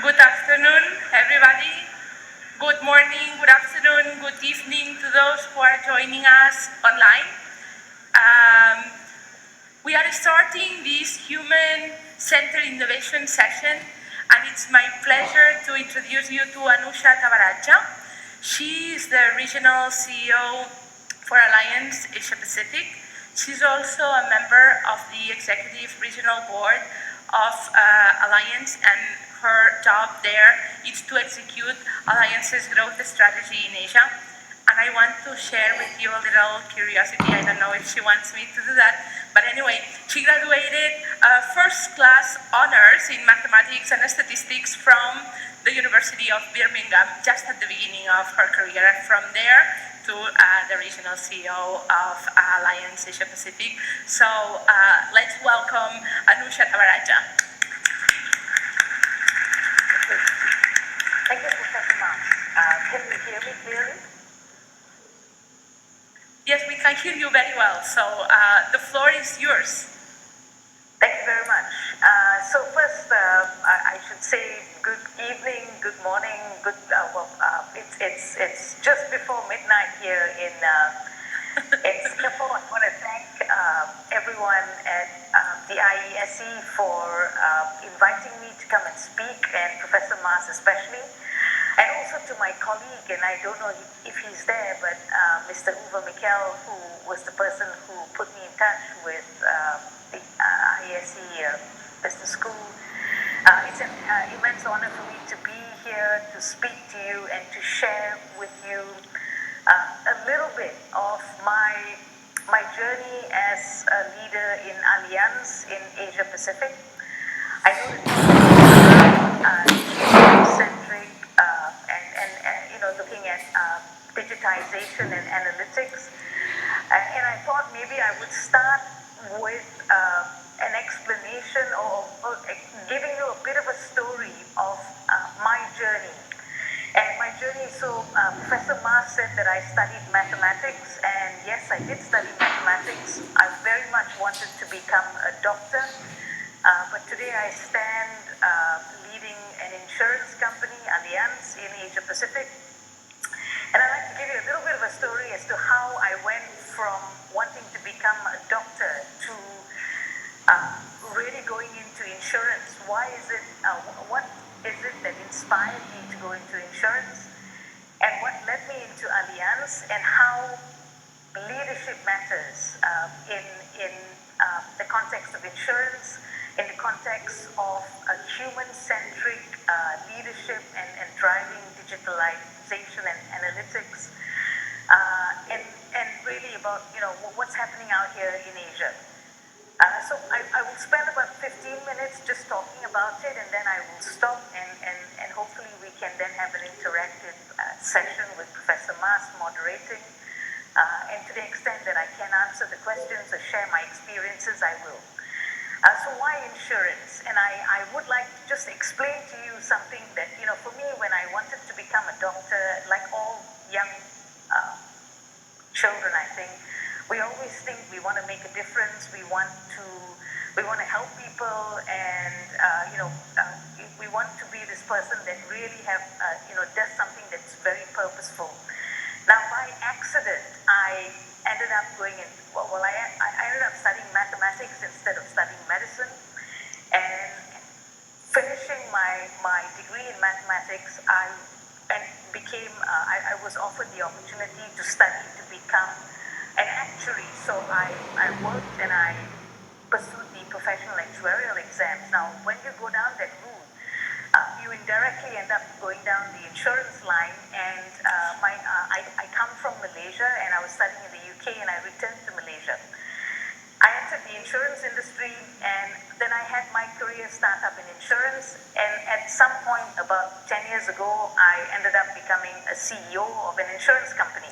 Good afternoon, everybody. Good morning, good afternoon, good evening to those who are joining us online. Um, we are starting this human-centered innovation session, and it's my pleasure to introduce you to Anusha Tavaraja. She is the regional CEO for Alliance Asia Pacific. She's also a member of the executive regional board of Alliance, and her job there is to execute Alliance's growth strategy in Asia. And I want to share with you a little curiosity. I don't know if she wants me to do that, but anyway, she graduated first class honors in mathematics and statistics from the University of Birmingham just at the beginning of her career. From there to the regional CEO of Alliance Asia Pacific. So let's welcome Anusha Tavaraja. Thank you, Professor Ma. Can you hear me clearly? Yes, we can hear you very well. So the floor is yours. Thank you very much. So first, I should say good evening, good morning, it's just before midnight here in Singapore. I want to thank everyone at the Iese8 for inviting me to come and speak, and Professor Mas especially. And also to my colleague, and I don't know if he's there, but Mr. Uwe Mikel, who was the person who put me in touch with the Iese8 Business School. It's an immense honor for me to be here to speak to you and to share with you a little bit of my journey as a leader in Alliance in Asia Pacific. I know that human-centric and looking at digitization and analytics, and I thought maybe I would start with an explanation or giving you a bit of a story of my journey. And my journey, so Professor Ma said that I studied mathematics, and yes, I did study mathematics. I very much wanted to become a doctor, but today I stand leading an insurance company, Alliance, in Asia Pacific. And I'd like to give you a little bit of a story as to how I went from wanting to become a doctor to really going into insurance. Why is it, what is it that inspired me to go into insurance? And what led me into Alliance, and how leadership matters in the context of insurance, in the context of a human-centric leadership and driving digitalization and analytics, and really about what's happening out here in Asia. So I will spend about 15 minutes just talking about it, and then I will stop, and hopefully we can then have an interactive session with Professor Mas moderating. And to the extent that I can answer the questions or share my experiences, I will. So why insurance? And I would like to just explain to you something that, for me, when I wanted to become a doctor, like all young children, I think, we always think we want to make a difference, we want to help people, and we want to be this person that really does something that's very purposeful. Now, by accident, I ended up I ended up studying mathematics instead of studying medicine, and finishing my degree in mathematics, I was offered the opportunity to study to become an actuary. So I worked and I pursued the professional actuarial exams. Now, when you go down that route, you indirectly end up going down the insurance line, and I come from Malaysia, and I was studying in the UK, and I returned to Malaysia. I entered the insurance industry, and then I had my career start up in insurance, and at some point about 10 years ago, I ended up becoming a CEO of an insurance company.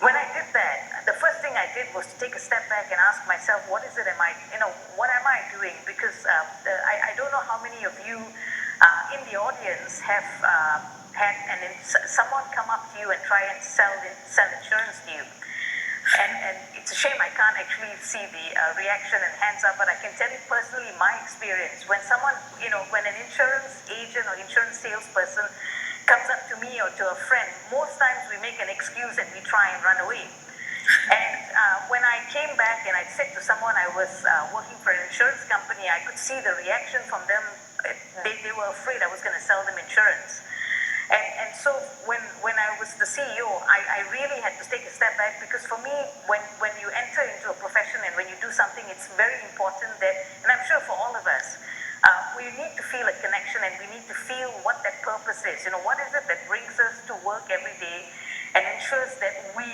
When I did that, the first thing I did was to take a step back and ask myself, what am I doing? Because I don't know how many of you in the audience have had someone come up to you and try and sell insurance to you. And it's a shame I can't actually see the reaction and hands up, but I can tell you personally my experience. When someone, when an insurance agent or insurance salesperson comes up to me or to a friend, most times we make an excuse and we try and run away. And when I came back and I said to someone I was working for an insurance company, I could see the reaction from them. They were afraid I was going to sell them insurance. And so when I was the CEO, I really had to take a step back, because for me, when you enter into a profession and when you do something, it's very important that, and I'm sure for all of us, we need to feel a connection and we need to feel what that purpose is. What is it that brings us to work every day and ensures that we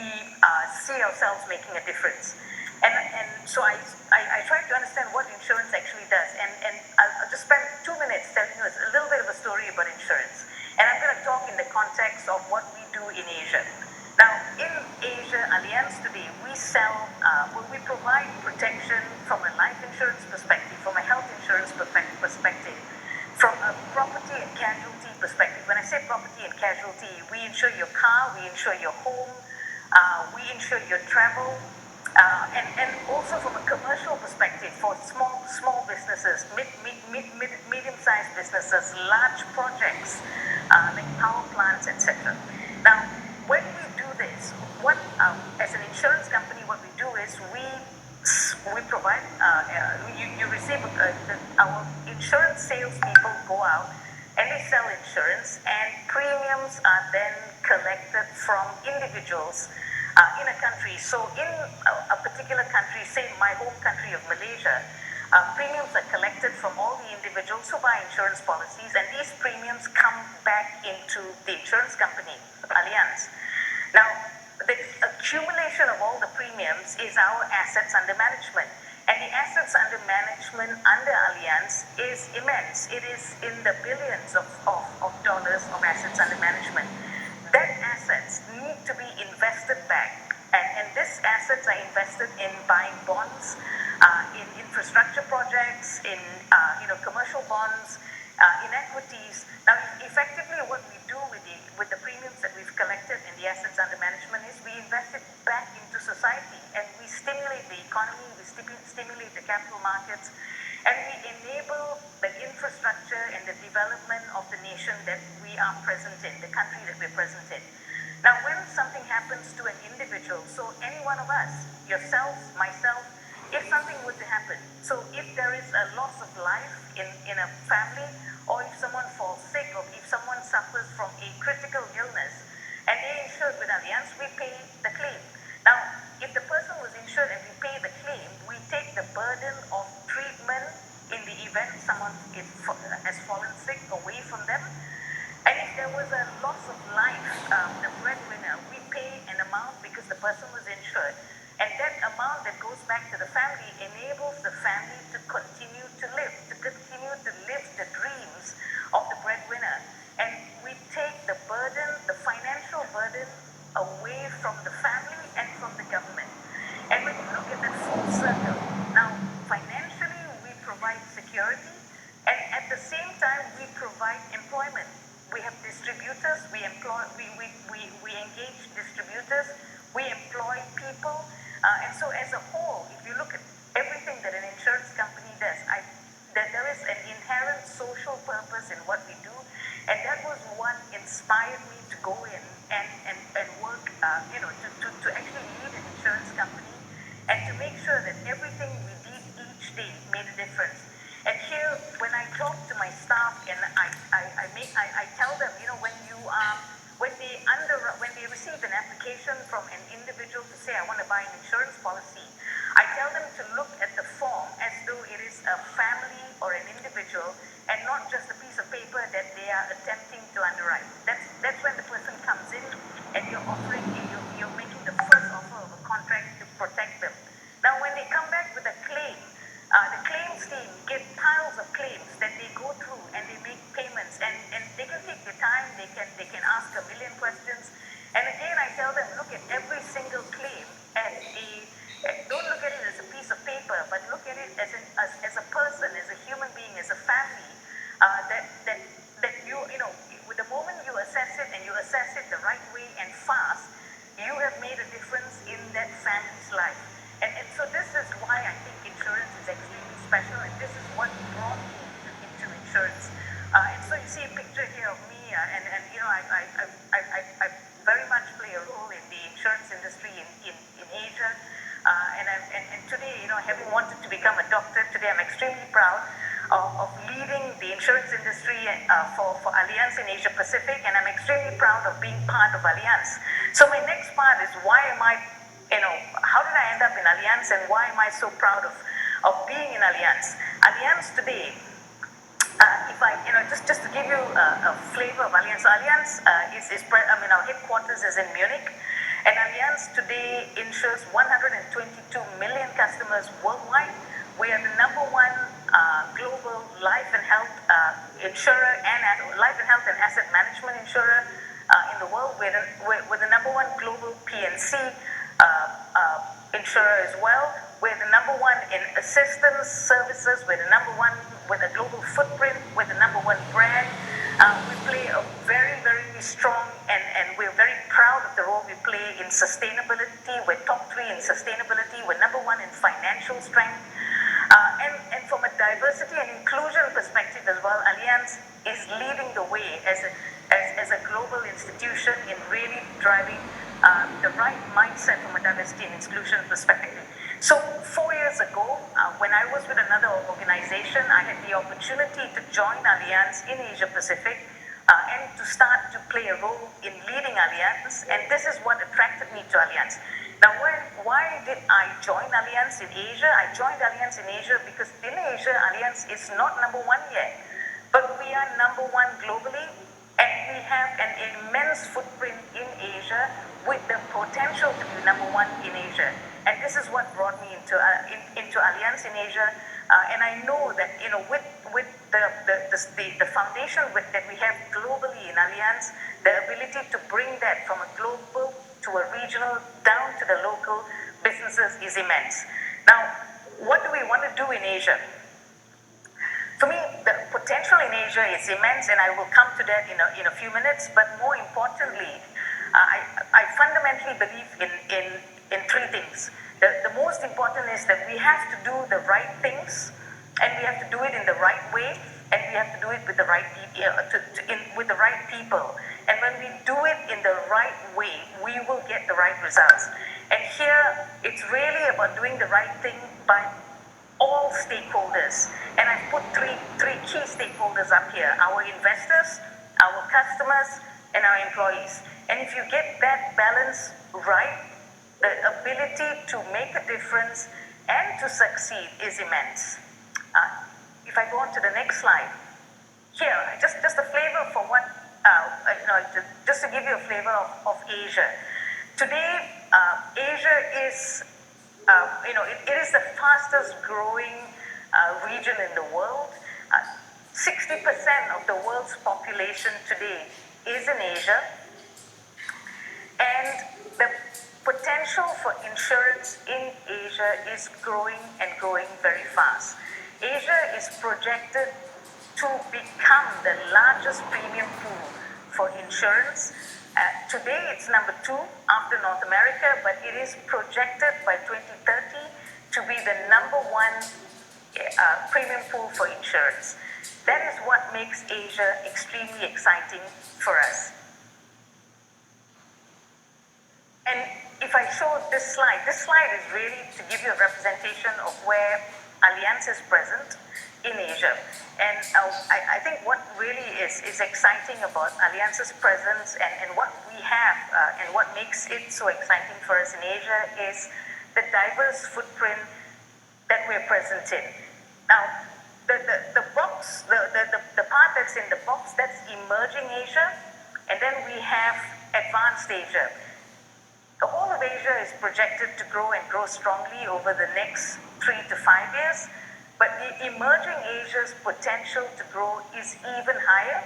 see ourselves making a difference. And so I tried to understand what insurance actually does. And I'll just spend 2 minutes telling you a little bit of a story about insurance. And I'm going to talk in the context of what we do in Asia. Now, in Asia, Allianz today, we provide protection from a life insurance perspective, from a health insurance perspective, from a property and casualty perspective. When I say property and casualty, we insure your car, we insure your home, we insure your travel, and also from a commercial perspective for small businesses, medium-sized businesses, large projects like power plants, etc. Now, when we do this, as an insurance company, what we do is we provide, you receive, our insurance salespeople go out and they sell insurance, and premiums are then collected from individuals in a country. So in a particular country, say my home country of Malaysia, premiums are collected from all the individuals who buy insurance policies, and these premiums come back into the insurance company, Allianz. Now, the accumulation of all the premiums is our assets under management. And the assets under management under Allianz is immense. It is in the billions of dollars of assets under management. That assets need to be invested back. And these assets are invested in buying bonds, in infrastructure projects, in commercial bonds, in equities. Now, effectively, what we do with the premiums that we've collected in the assets under management is we invest it back into society, and we stimulate the economy, we stimulate the capital markets, and we enable the infrastructure and the development of the nation that we are present in, the country that we're present in. Now, when something happens to an individual, so any one of us, yourself, myself, if something were to happen, so if there is a loss of life in a family, or if someone falls sick, or if someone suffers from a critical illness, and they're insured with Allianz, we pay the claim. Now, if the person was insured and we pay the claim, we take the burden of treatment in the event someone has fallen sick away from them. And if there was a loss of life, the breadwinner, we pay an amount because the person was insured. And that amount that goes back to the family enables the family to continue to live the dreams of the breadwinner. And we take the burden, the financial burden, away from the family and from the government. And when you look at that full circle, now financially we provide security, and at the same time we provide employment. We have distributors, we engage distributors, we employ people, and so as a whole, if you look at everything that an insurance company does, there is an inherent social purpose in what we do, and that was what inspired me to go in and work, to actually lead an insurance company and to make sure that everything we did each day made a difference. And here, when I talk to my staff and I tell them, when they receive an application from an individual to say, I want to buy an insurance policy, I tell them to look at the form as though it is a family or an individual and not just a piece of paper that they are attempting to underwrite. That's when the person comes in and you're making the first offer of a contract to protect them. Now, when they come back with a claim, the claims team get piles of claims that they go through and they make payments, and they can take their time, they can ask a million questions. And again, I tell them, look at every single claim don't look at it as a piece of paper, but look at it as a person, as a human being, as a family, that the moment you assess it and you assess it the right way and fast, you have made a difference in that family's life. And so this is why I think insurance is extremely special, and this is what brought me into insurance. And so you see a picture here of me, and you know, I very much play a role in the insurance industry in Asia. And today, you know, having wanted to become a doctor, today I'm extremely proud of leading the insurance industry for Allianz in Asia Pacific, and I'm extremely proud of being part of Allianz. So my next part is why am I, you know, how did I end up in Allianz, and why am I so proud of being in Allianz? Allianz today, if I, you know, just to give you a flavor of Allianz, so Allianz our headquarters is in Munich, and Allianz today insures 122 million customers worldwide. We are the number one global life and health insurer and life and health and asset management insurer in the world. We're the number one global PNC insurer as well. We're the number one in assistance services. We're the number one with a global footprint. We're the number one brand. We play a very, very strong, and we're very proud of the role we play in sustainability. We're top 3 in sustainability. We're number 1 in financial strength. And from a diversity and inclusion perspective as well, Allianz is leading the way as a global institution in really driving the right mindset from a diversity and inclusion perspective. So 4 years ago, when I was with another organization, I had the opportunity to join Allianz in Asia Pacific and to start to play a role in leading Allianz, and this is what attracted me to Allianz. Now, why did I join Allianz in Asia? I joined Allianz in Asia because in Asia, Allianz is not number 1 yet, but we are number 1 globally, and we have an immense footprint in Asia with the potential to be number 1 in Asia. And this is what brought me into Allianz in Asia. And I know that, you know, with the foundation that we have globally in Allianz, the ability to bring that from a global to a regional down to the local businesses is immense. Now, what do we want to do in Asia? For me, the potential in Asia is immense, and I will come to that in a few minutes. But more importantly, I fundamentally believe in 3 things. The most important is that we have to do the right things, and we have to do it in the right way, and we have to do it with the right with the right people. And when we do it in the right way, we will get the right results. And here, it's really about doing the right thing by all stakeholders. And I've put three key stakeholders up here: our investors, our customers, and our employees. And if you get that balance right, the ability to make a difference and to succeed is immense. If I go on to the next slide, here, just a flavor for what, just to give you a flavor of Asia. Today, Asia is, it is the fastest growing region in the world. 60% of the world's population today is in Asia, and the potential for insurance in Asia is growing and growing very fast. Asia is projected to become the largest premium pool for insurance. Today it's number 2 after North America, but it is projected by 2030 to be the number 1 premium pool for insurance. That is what makes Asia extremely exciting for us. And if I show this slide is really to give you a representation of where Allianz is present in Asia. And I think what really is exciting about Allianz's presence and what we have and what makes it so exciting for us in Asia is the diverse footprint that we're present in. Now, the box, the part that's in the box, that's emerging Asia, and then we have advanced Asia. The whole of Asia is projected to grow and grow strongly over the next 3 to 5 years, but the emerging Asia's potential to grow is even higher,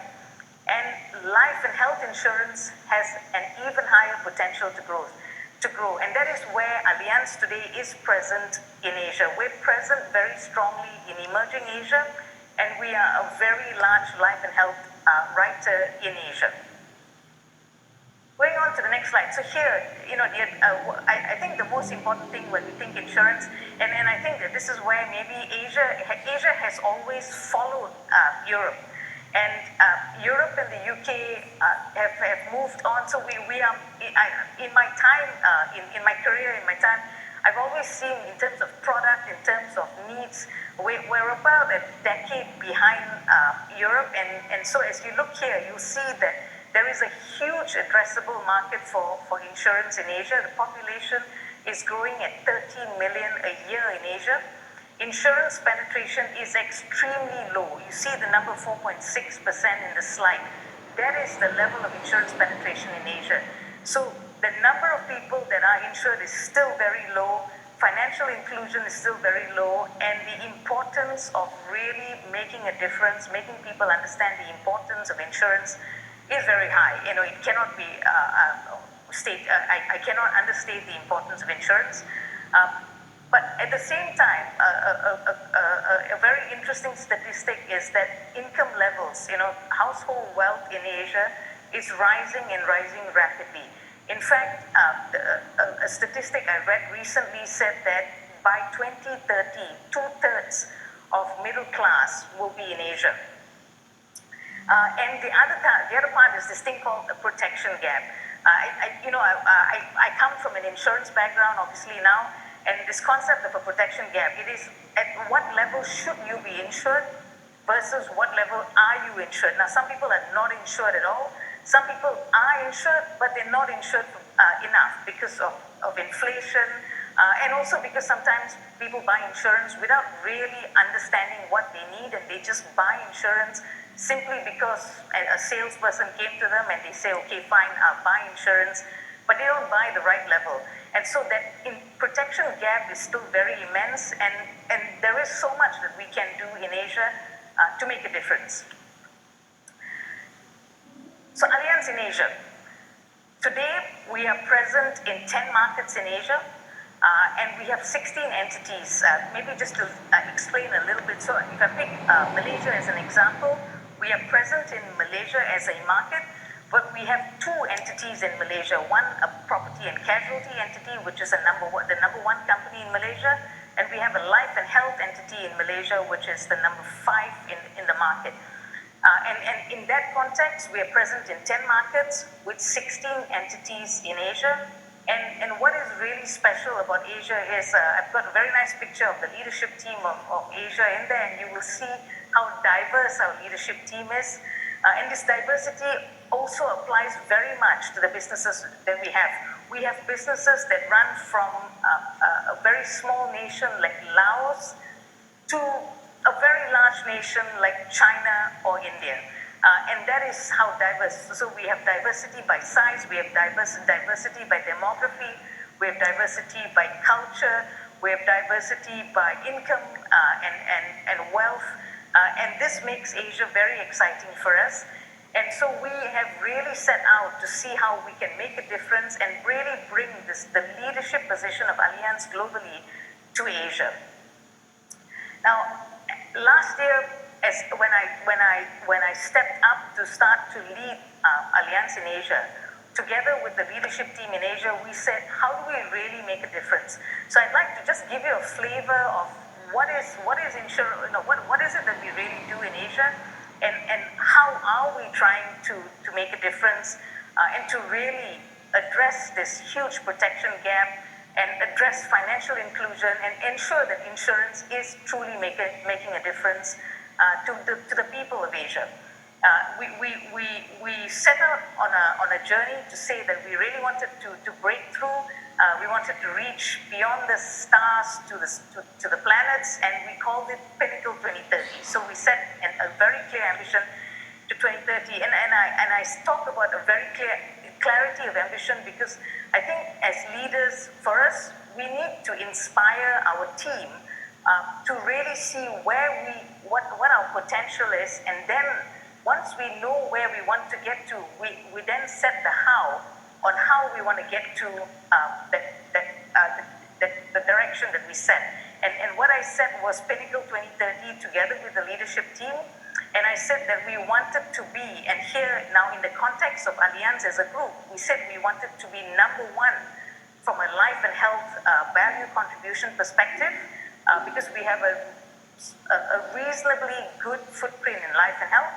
and life and health insurance has an even higher potential to grow. And that is where Allianz today is present in Asia. We're present very strongly in emerging Asia, and we are a very large life and health writer in Asia. Going on to the next slide. So here, I think the most important thing when we think insurance, and I think that this is where maybe Asia has always followed Europe. And Europe and the UK have moved on. So we are, in my time, in my career, in my time, I've always seen in terms of product, in terms of needs, we're about a decade behind Europe. And so as you look here, you'll see that there is a huge addressable market for insurance in Asia. The population is growing at 13 million a year in Asia. Insurance penetration is extremely low. You see the number 4.6% in the slide. That is the level of insurance penetration in Asia. So the number of people that are insured is still very low. Financial inclusion is still very low, and the importance of really making a difference, making people understand the importance of insurance is very high. It cannot be I cannot understate the importance of insurance. But at the same time, a very interesting statistic is that income levels, household wealth in Asia is rising and rising rapidly. In fact, a statistic I read recently said that by 2030, 2/3 of middle class will be in Asia. And the other part is this thing called the protection gap. I come from an insurance background, obviously now, and this concept of a protection gap, it is at what level should you be insured versus what level are you insured. Now, some people are not insured at all. Some people are insured, but they're not insured enough because of inflation, and also because sometimes people buy insurance without really understanding what they need, and they just buy insurance simply because a salesperson came to them and they say, okay, fine, I'll buy insurance, but they don't buy the right level. And so that protection gap is still very immense, and there is so much that we can do in Asia to make a difference. So Allianz in Asia. Today, we are present in 10 markets in Asia, and we have 16 entities. Maybe just to explain a little bit. So if I pick Malaysia as an example, we are present in Malaysia as a market, but we have 2 entities in Malaysia. One, a property and casualty entity, which is the number one company in Malaysia, and we have a life and health entity in Malaysia, which is the number 5 in the market. And in that context, we are present in 10 markets with 16 entities in Asia. And what is really special about Asia is, I've got a very nice picture of the leadership team of Asia in there, and you will see how diverse our leadership team is. And this diversity also applies very much to the businesses that we have. We have businesses that run from a very small nation like Laos to a very large nation like China or India. And that is how diverse. So we have diversity by size, we have diversity by demography, we have diversity by culture, we have diversity by income and wealth. And this makes Asia very exciting for us. And so we have really set out to see how we can make a difference and really bring the leadership position of Allianz globally to Asia. Now, last year, when I stepped up to start to lead Allianz in Asia, together with the leadership team in Asia, we said, how do we really make a difference? So I'd like to just give you a flavor of what is insurance, what is it that we really do in Asia, and how are we trying to make a difference and to really address this huge protection gap and address financial inclusion and ensure that insurance is truly making a difference to the people of Asia. We set out on a journey to say that we really wanted to break through. We wanted to reach beyond the stars to the planets, and we called it Pinnacle 2030. So we set a very clear ambition to 2030, and I talk about a very clear clarity of ambition because I think as leaders, for us, we need to inspire our team to really see what our potential is, and then once we know where we want to get to, we then set the how on how we want to get to the direction that we set. And what I set was Pinnacle 2030 together with the leadership team, And I said that we wanted to be, and here now in the context of Allianz as a group, we said we wanted to be number one from a life and health value contribution perspective, because we have a reasonably good footprint in life and health.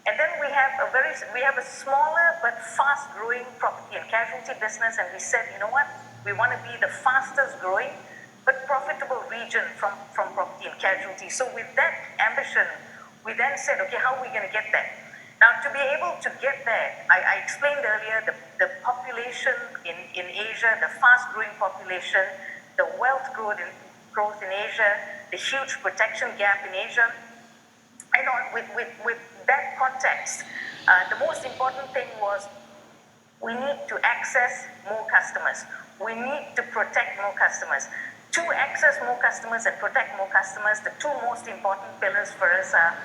And then we have a smaller but fast-growing property and casualty business, and we said, you know what, we want to be the fastest-growing but profitable region from property and casualty. So with that ambition, we then said, okay, how are we going to get there? Now, to be able to get there, I explained earlier the population in Asia, the fast-growing population, the wealth growth in Asia, the huge protection gap in Asia. And with that context, the most important thing was we need to access more customers. We need to protect more customers. To access more customers and protect more customers, the two most important pillars for us are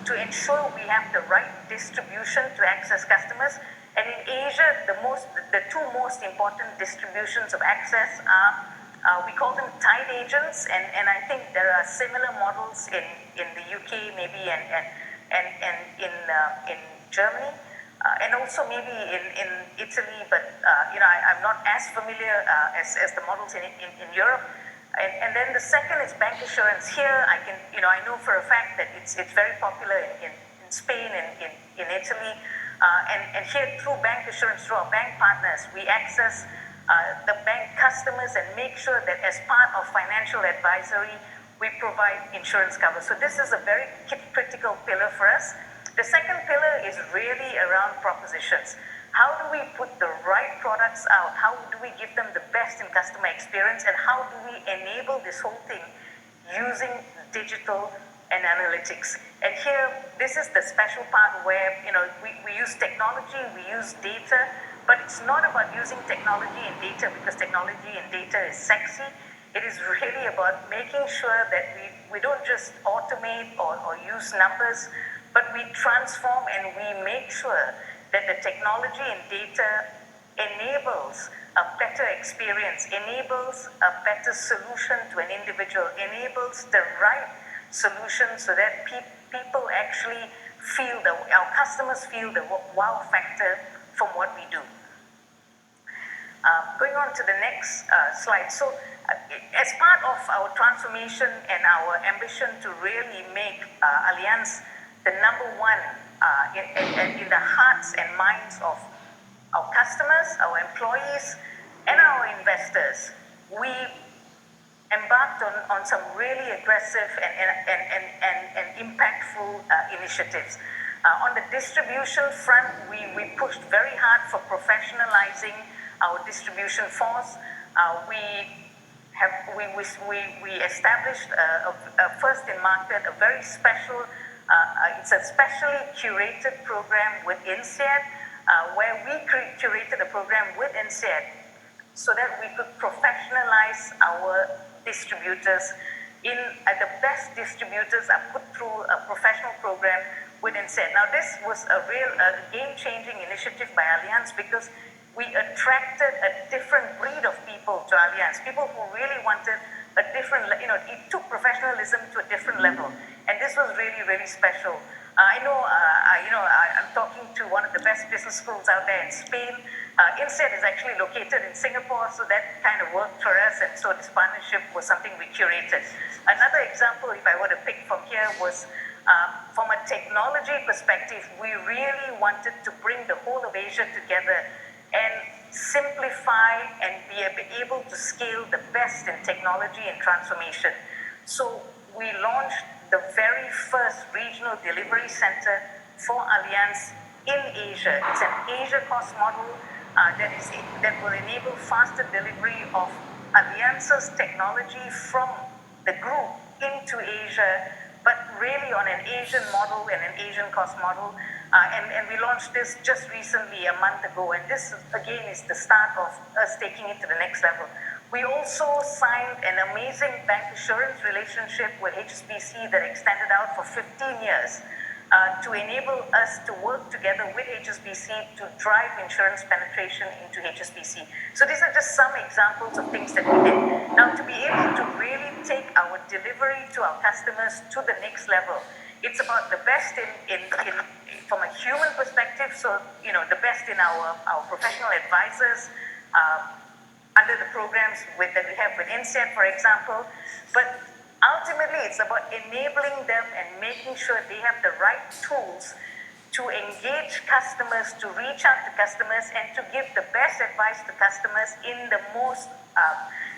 to ensure we have the right distribution to access customers. And in Asia, the two most important distributions of access are, we call them tied agents, and I think there are similar models in the UK maybe and in Germany. And also maybe in Italy, but I'm not as familiar as the models in Europe. And then the second is bank assurance. Here, I know for a fact that it's very popular in Spain and in Italy. And here, through bank assurance, through our bank partners, we access the bank customers and make sure that as part of financial advisory, we provide insurance cover. So this is a very critical pillar for us. The second pillar is really around propositions. How do we put the right products out? How do we give them the best in customer experience? And how do we enable this whole thing using digital and analytics? And here, this is the special part where we use technology, we use data, but it's not about using technology and data because technology and data is sexy. It is really about making sure that we don't just automate or use numbers, but we transform and we make sure that the technology and data enables a better experience, enables a better solution to an individual, enables the right solution so that people actually feel, our customers feel the wow factor from what we do. Going on to the next slide. So as part of our transformation and our ambition to really make Allianz the number one in the hearts and minds of our customers, our employees, and our investors, we embarked on some really aggressive and impactful initiatives. On the distribution front, we pushed very hard for professionalizing our distribution force. We established a first in market, a very special. It's a specially curated program with Iese8, where we curated a program with Iese8 so that we could professionalize our distributors. The best distributors are put through a professional program with Iese8. Now, this was a real game-changing initiative by Allianz because we attracted a different breed of people to Allianz, people who really wanted a different, it took professionalism to a different level. And this was really, really special. I'm talking to one of the best business schools out there in Spain. Iese8 is actually located in Singapore, so that kind of worked for us. And so this partnership was something we curated. Another example, if I were to pick from here, was from a technology perspective, we really wanted to bring the whole of Asia together and simplify and be able to scale the best in technology and transformation. So we launched the very first regional delivery center for Allianz in Asia. It's an Asia cost model that will enable faster delivery of Allianz's technology from the group into Asia, but really on an Asian model and an Asian cost model. And we launched this just recently, a month ago. And this, again, is the start of us taking it to the next level. We also signed an amazing bank assurance relationship with HSBC that extended out for 15 years to enable us to work together with HSBC to drive insurance penetration into HSBC. So these are just some examples of things that we did. Now, to be able to really take our delivery to our customers to the next level, It's about the best in from a human perspective. So, the best in our professional advisors, under the programs that we have with Iese8, for example. But ultimately, it's about enabling them and making sure they have the right tools to engage customers, to reach out to customers, and to give the best advice to customers in the most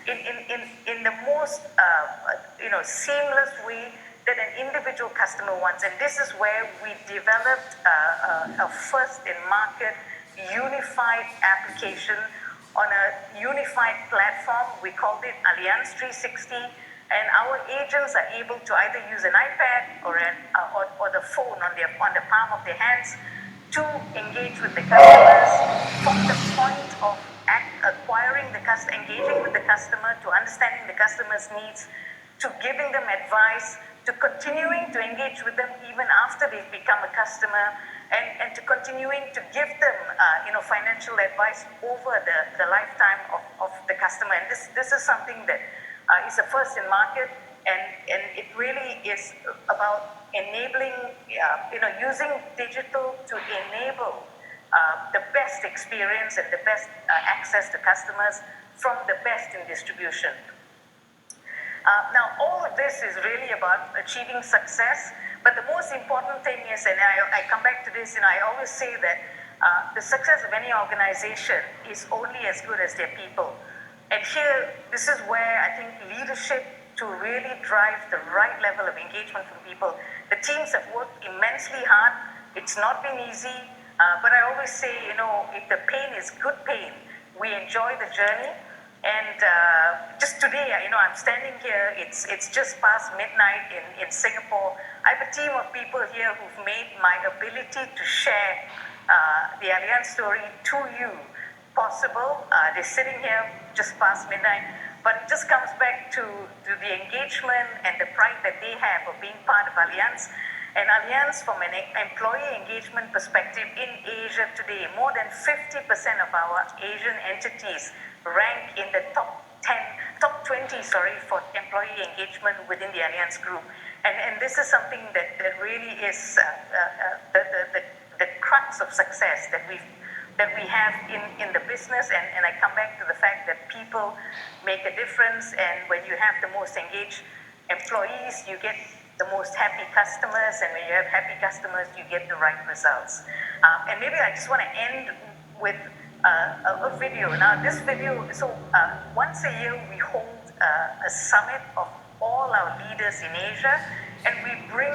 in the most seamless way that an individual customer wants. And this is where we developed a first in market unified application on a unified platform. We called it Allianz 360, and our agents are able to either use an iPad or the phone on the palm of their hands to engage with the customers from the point of acquiring the customer, engaging with the customer, to understanding the customer's needs, to giving them advice, to continuing to engage with them even after they've become a customer, and to continuing to give them financial advice over the lifetime of the customer. And this is something that is a first in market, and it really is about enabling, using digital to enable the best experience and the best access to customers from the best in distribution. Now, all of this is really about achieving success, but the most important thing is, and I come back to this, I always say that the success of any organization is only as good as their people. And here, this is where I think leadership to really drive the right level of engagement from people. The teams have worked immensely hard. It's not been easy, but I always say, if the pain is good pain, we enjoy the journey. And just today, I'm standing here, it's just past midnight in Singapore. I have a team of people here who've made my ability to share the Allianz story to you possible. They're sitting here just past midnight, but it just comes back to the engagement and the pride that they have of being part of Allianz. And Allianz, from an employee engagement perspective in Asia today, more than 50% of our Asian entities rank in the top 20, for employee engagement within the Allianz Group. And this is something that really is the crux of success that we have in the business. And I come back to the fact that people make a difference, and when you have the most engaged employees, you get the most happy customers, and when you have happy customers, you get the right results. And maybe I just want to end with a video. Now, this video, so once a year we hold a summit of all our leaders in Asia, and we bring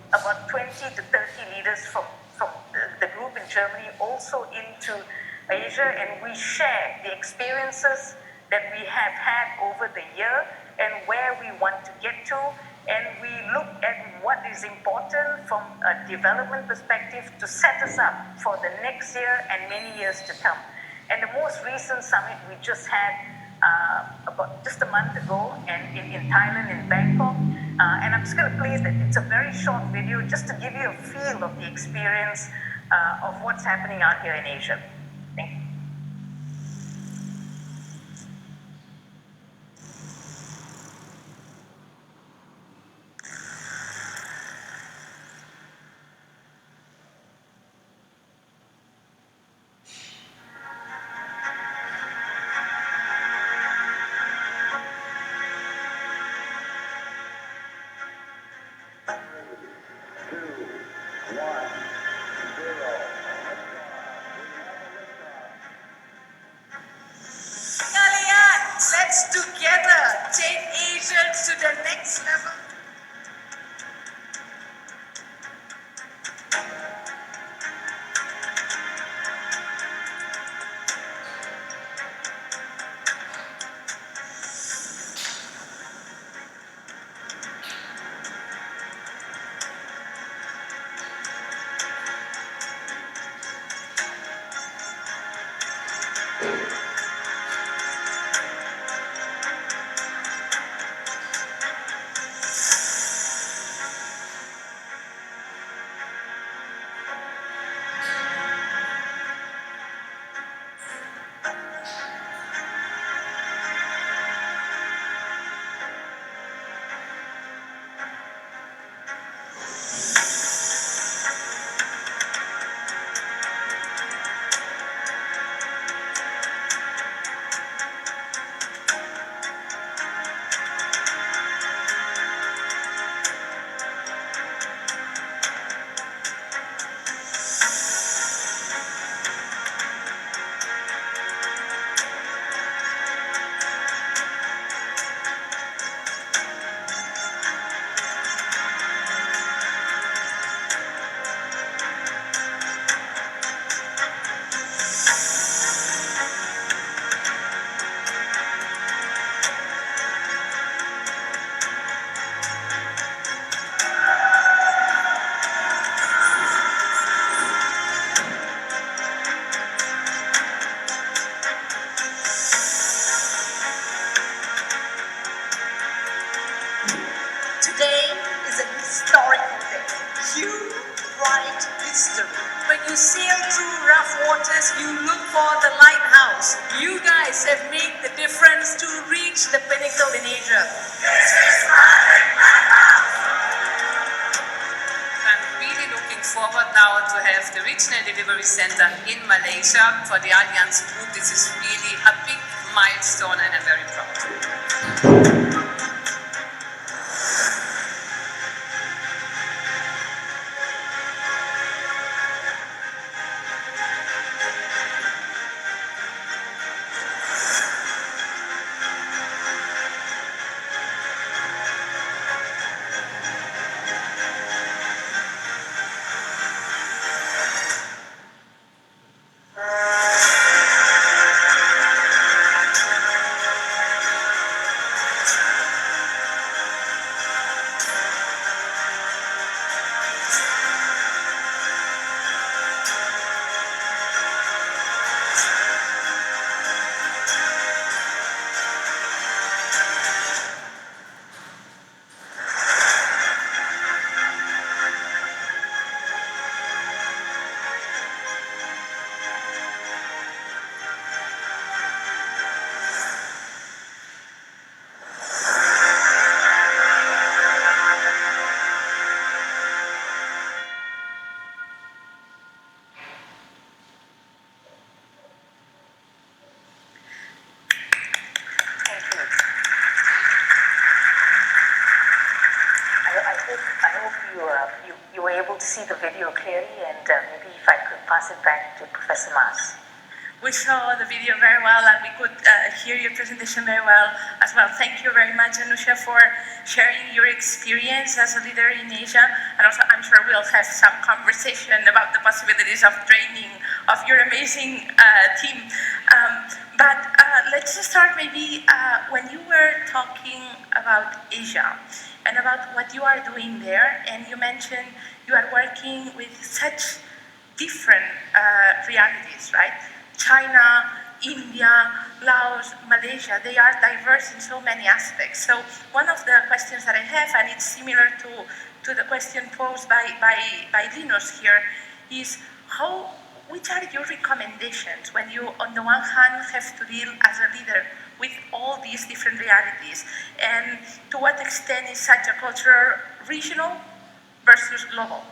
about 20 to 30 leaders from the group in Germany also into Asia, and we share the experiences that we have had over the year and where we want to get to. And we look at what is important from a development perspective to set us up for the next year and many years to come. And the most recent summit we just had about just a month ago, and in Thailand, in Bangkok. And I'm just going to play that. It's a very short video just to give you a feel of the experience of what's happening out here in Asia. Thank you. Let's together take Asia to the next level. regional delivery center in Malaysia. For the Allianz Group, this is really a big milestone and I'm very proud. You were able to see the video clearly, and maybe if I could pass it back to Professor Mas. We saw the video very well and we could hear your presentation very well as well. Thank you very much, Anusha, for sharing your experience as a leader in Asia. And also, I'm sure we'll have some conversation about the possibilities of training of your amazing team. But let's just start maybe when you were talking about Asia and about what you are doing there, and you mentioned you are working with such different realities, right? China, India, Laos, Malaysia, they are diverse in so many aspects. So one of the questions that I have, and it's similar to the question posed by Linus here, is which are your recommendations when you, on the one hand, have to deal as a leader with all these different realities, and to what extent is such a culture regional versus global?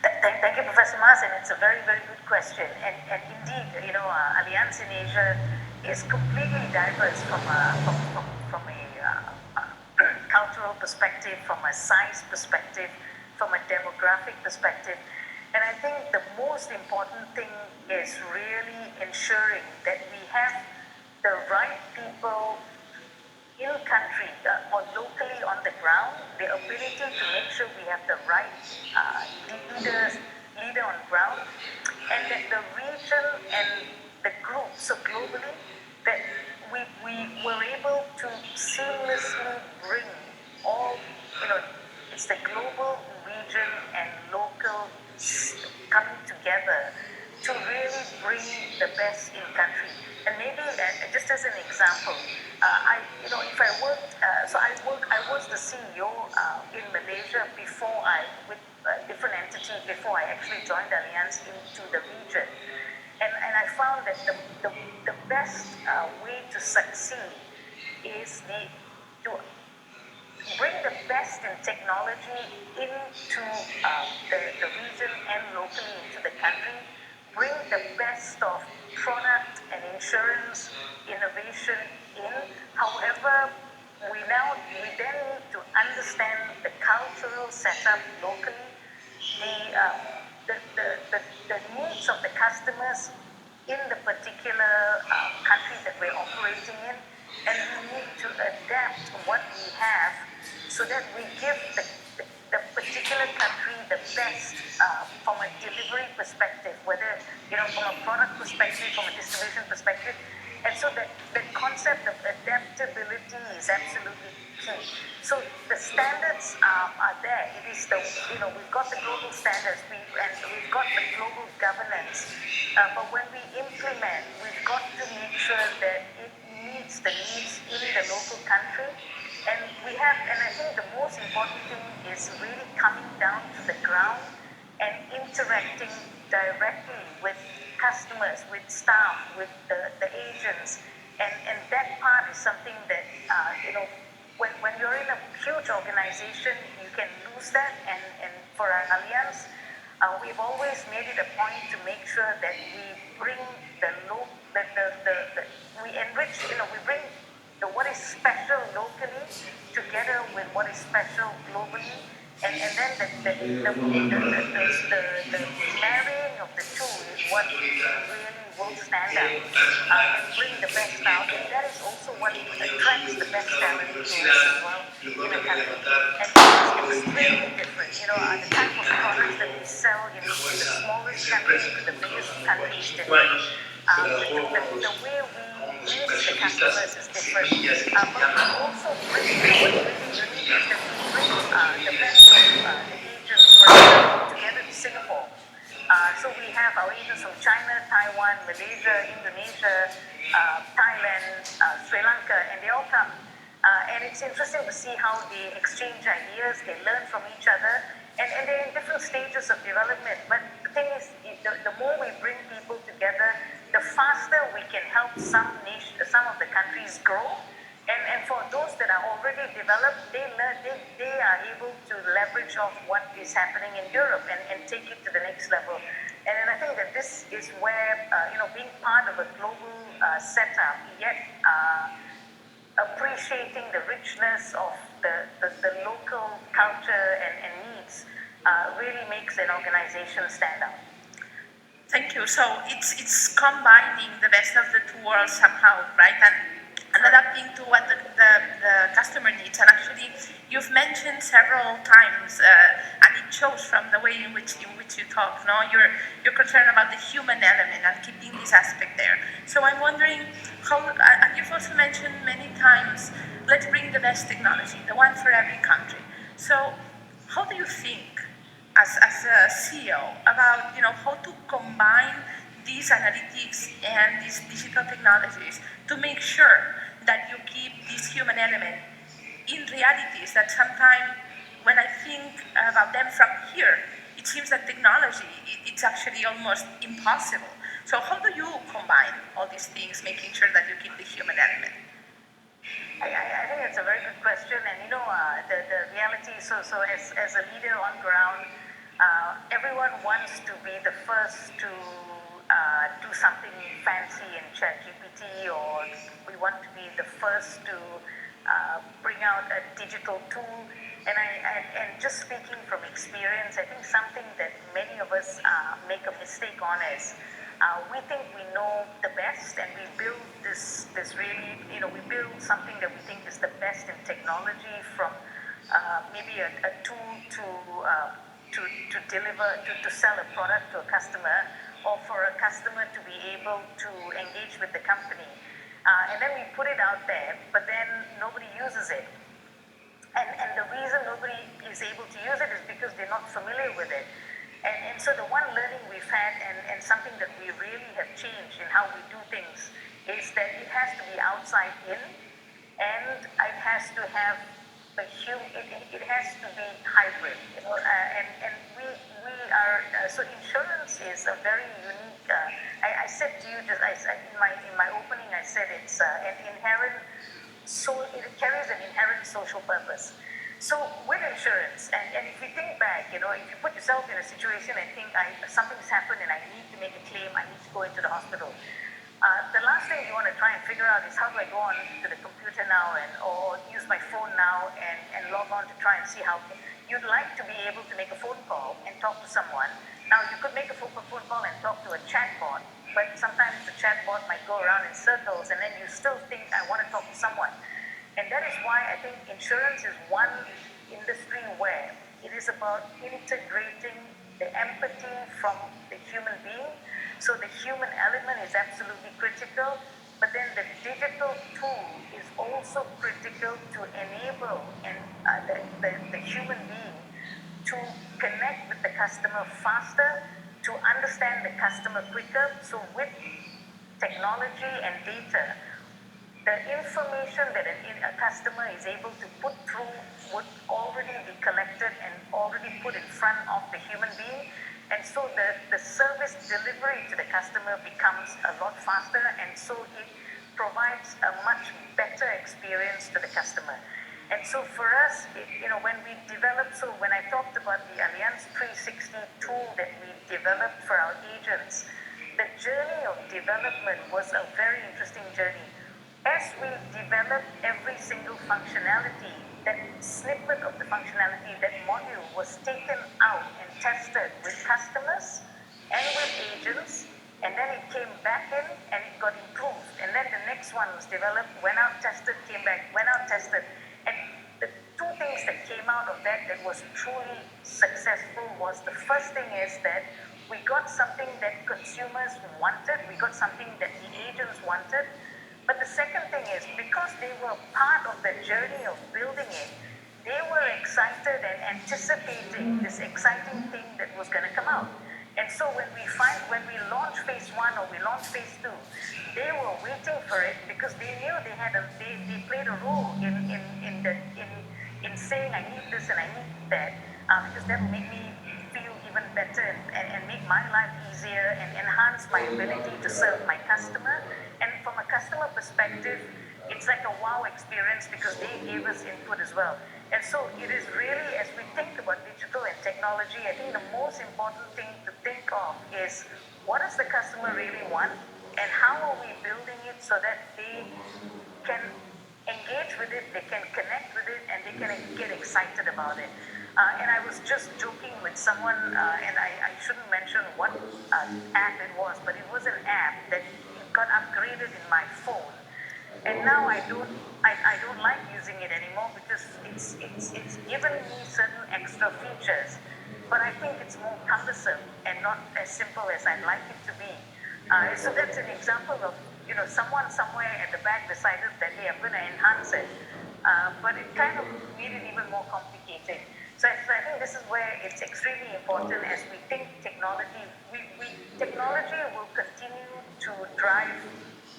Thank you, Professor Mas, and it's a very, very good question. And indeed, Allianz in Asia is completely diverse from a cultural perspective, from a size perspective, from a demographic perspective. And I think the most important thing is really ensuring that we have the right people in country or locally on the ground, the ability to make sure we have the right leader on ground, and that the region and the group, so globally, that we were able to seamlessly bring all, it's the global, region, and local coming together to really bring the best in country. And maybe just as an example, if I worked, I was the CEO in Malaysia with a different entity before I actually joined Allianz into the region. And I found that the best way to succeed is to bring the best in technology into the region and locally into the country, bring the best of product and insurance innovation in. However, we then need to understand the cultural setup locally, the needs of the customers in the particular country that we're operating in, and we need to adapt what we have so that we give the particular country the best from a delivery perspective, whether from a product perspective, from a distribution perspective. And so the concept of adaptability is absolutely key. So the standards are there. It is we've got the global standards, and we've got the global governance. But when we implement, we've got to make sure that it meets the needs in the local country. And I think the most important thing is really coming down to the ground and interacting directly with customers, with staff, with the agents. And that part is something that, when you're in a huge organization, you can lose that. And for our Allianz, we've always made it a point to make sure that we bring the low, the we enrich, we bring what is special locally together with what is special globally, and then the marrying of the two is what really will stand out and bring the best out, and that is also what attracts the best talent to us as well in a country. And it's extremely different. The type of products that we sell in the smallest country to the biggest countries today. The way we reach the customers is different. But we also bring, what's really unique is that we bring the best of the agents, for example, together to Singapore. So we have our agents from China, Taiwan, Malaysia, Indonesia, Thailand, Sri Lanka, and they all come. And it's interesting to see how they exchange ideas, they learn from each other, and they're in different stages of development. But the thing is, the more we bring people together, the faster we can help some of the countries grow. And for those that are already developed, they are able to leverage off what is happening in Europe and take it to the next level. And I think that this is where, being part of a global setup, yet appreciating the richness of the local culture and needs really makes an organization stand out. Thank you. So it's combining the best of the two worlds somehow, right? And adapting to what the customer needs. And actually, you've mentioned several times, and it shows from the way in which you talk. No, you're concerned about the human element and keeping this aspect there. So I'm wondering how. And you've also mentioned many times, let's bring the best technology, the one for every country. So how do you think, as a CEO, about how to combine these analytics and these digital technologies to make sure that you keep this human element in realities that sometimes, when I think about them from here, it seems that technology, it's actually almost impossible. So how do you combine all these things, making sure that you keep the human element? I think it's a very good question, and the reality. So as a leader on ground, everyone wants to be the first to do something fancy in ChatGPT, or we want to be the first to bring out a digital tool. And just speaking from experience, I think something that many of us make a mistake on is we think we know the best, and we build this really, we build something that we think is the best in technology, from maybe a tool to deliver, to sell a product to a customer, or for a customer to be able to engage with the company. And then we put it out there, but then nobody uses it. And the reason nobody is able to use it is because they're not familiar with it. And so the one learning we've had, and something that we really have changed in how we do things, is that it has to be outside in, and it has to have it has to be hybrid. And we are, so insurance is a very unique, I said to you, just in my opening, I said it's an inherent, so it carries an inherent social purpose. So with insurance, and if you think back, if you put yourself in a situation and think something's happened and I need to make a claim, I need to go into the hospital. The last thing you want to try and figure out is, how do I go on to the computer now or use my phone now and log on to try and see how. You'd like to be able to make a phone call and talk to someone. Now, you could make a phone call and talk to a chatbot, but sometimes the chatbot might go around in circles, and then you still think, I want to talk to someone. And that is why I think insurance is one industry where it is about integrating the empathy from the human being. So the human element is absolutely critical, but then the digital tool is also critical to enable the human being to connect with the customer faster, to understand the customer quicker. So with technology and data, the information that a customer is able to put through would already be collected and already put in front of the human being. And so the service delivery to the customer becomes a lot faster, and so it provides a much better experience to the customer. And so for us, when we developed, so when I talked about the Allianz 360 tool that we developed for our agents, the journey of development was a very interesting journey. As we developed every single functionality, that snippet of the functionality, that module was taken out and tested with customers and with agents, and then it came back in and it got improved. And then the next one was developed, went out, tested, came back, went out, tested. And the two things that came out of that was truly successful was the first thing is that we got something that consumers wanted, we got something that the agents wanted. But the second thing is because they were part of the journey of building it, they were excited and anticipating this exciting thing that was going to come out. And so when we launched phase one or we launched phase two, they were waiting for it because they knew they played a role in saying I need this and I need that because that will make me feel even better and make my life easier and enhance my ability to serve my customer. And from a customer perspective, it's like a wow experience because they gave us input as well. And so it is really, as we think about digital and technology, I think the most important thing to think of is what does the customer really want and how are we building it so that they can engage with it, they can connect with it, and they can get excited about it. And I was just joking with someone, and I shouldn't mention what app it was, but it was an app that got upgraded in my phone. And now I don't like using it anymore because it's given me certain extra features, but I think it's more cumbersome and not as simple as I'd like it to be. So that's an example of someone somewhere at the back decided that hey, I'm going to enhance it, but it kind of made it even more complicated. So I think this is where it's extremely important as we think technology. Technology will continue to drive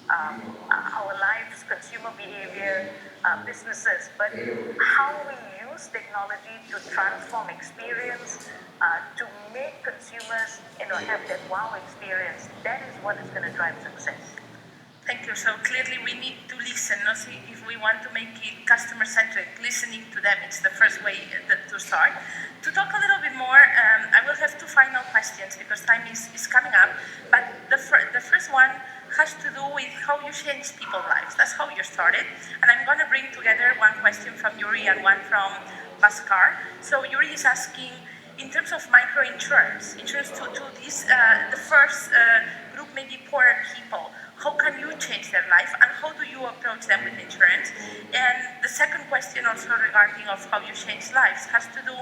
our lives, consumer behavior, businesses, but how we use technology to transform experience, to make consumers have that wow experience, that is what is going to drive success. Thank you. So clearly we need to listen. No? See, if we want to make it customer-centric, listening to them, it's the first way to start. To talk a little bit more, I will have two final questions because time is coming up. But the first one has to do with how you change people's lives. That's how you started. And I'm going to bring together one question from Yuri and one from Bhaskar. So Yuri is asking, in terms of microinsurance, insurance to this, the first group, maybe poorer people, how can you change their life and how do you approach them with insurance? And the second question also regarding of how you change lives has to do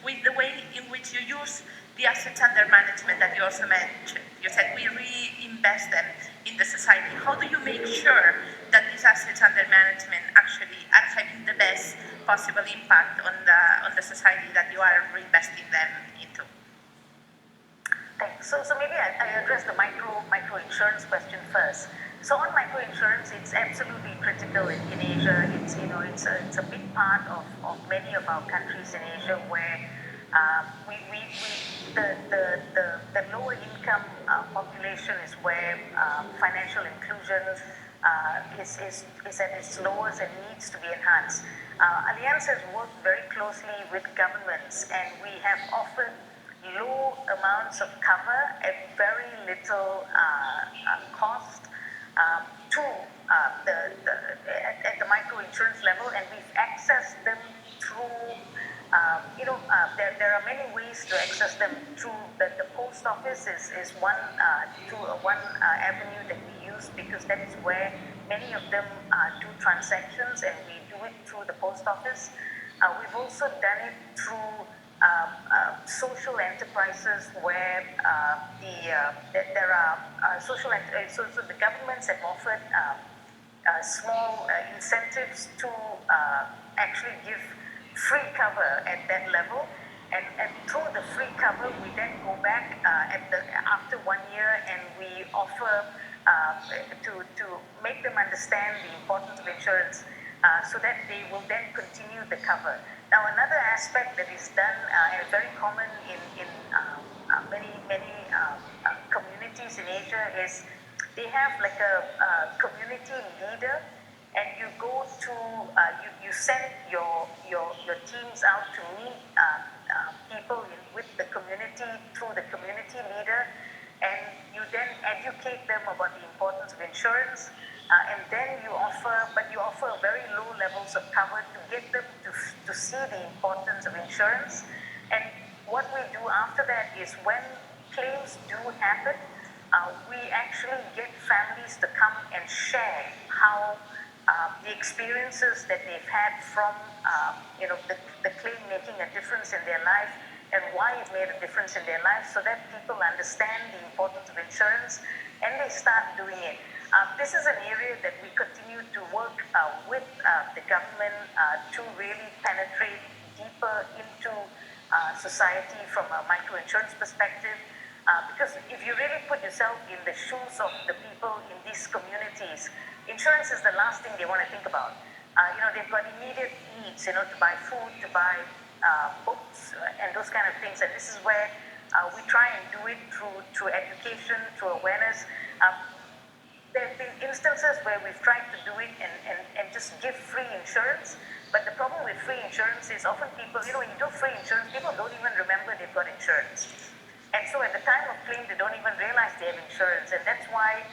with the way in which you use the assets under management that you also mentioned. You said we reinvest them in the society. How do you make sure that these assets under management actually are having the best possible impact on the society that you are reinvesting them into? Thanks. So maybe I address the microinsurance question first. So on microinsurance, it's absolutely critical in Asia. It's a big part of many of our countries in Asia where the lower income population is where financial inclusion is at its lowest and needs to be enhanced. Allianz has worked very closely with governments and we have offered low amounts of cover at very little cost to at the microinsurance level, and we've accessed them through there are many ways to access them through the post office is one avenue that we use because that is where many of them do transactions and we do it through the post office. We've also done it through social enterprises where there are social so the governments have offered small incentives to actually give free cover at that level, and through the free cover we then go back after 1 year and we offer to make them understand the importance of insurance so that they will then continue the cover. Now another aspect that is done and very common in many communities in Asia is they have like a community leader and you go to, you send your teams out to meet people with the community through the community leader, and you then educate them about the importance of insurance, and then you offer very low levels of cover to get them to see the importance of insurance. And what we do after that is when claims do happen, we actually get families to come and share how the experiences that they've had from the claim making a difference in their life, and why it made a difference in their life, so that people understand the importance of insurance and they start doing it. This is an area that we continue to work with the government to really penetrate deeper into society from a microinsurance perspective. Because if you really put yourself in the shoes of the people in these communities, insurance is the last thing they want to think about. They've got immediate needs, to buy food, to buy books, and those kind of things. And this is where we try and do it through education, through awareness. There have been instances where we've tried to do it and just give free insurance. But the problem with free insurance is often people, when you do free insurance, people don't even remember they've got insurance. And so at the time of claim, they don't even realize they have insurance. And that's why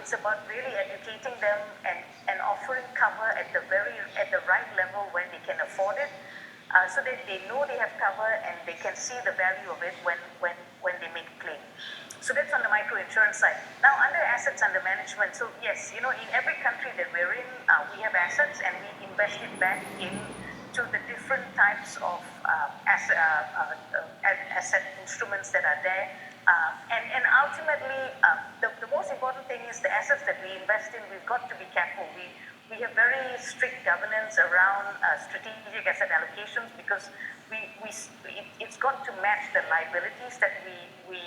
it's about really educating them and offering cover at the right level where they can afford it, so that they know they have cover and they can see the value of it when they make a claim. So that's on the microinsurance side. Now, under assets under management, so yes, in every country that we're in, we have assets, and we invest it back into the different types of asset instruments that are there. And ultimately, the most important thing is the assets that we invest in, we've got to be careful. We have very strict governance around strategic asset allocations, because it's got to match the liabilities that we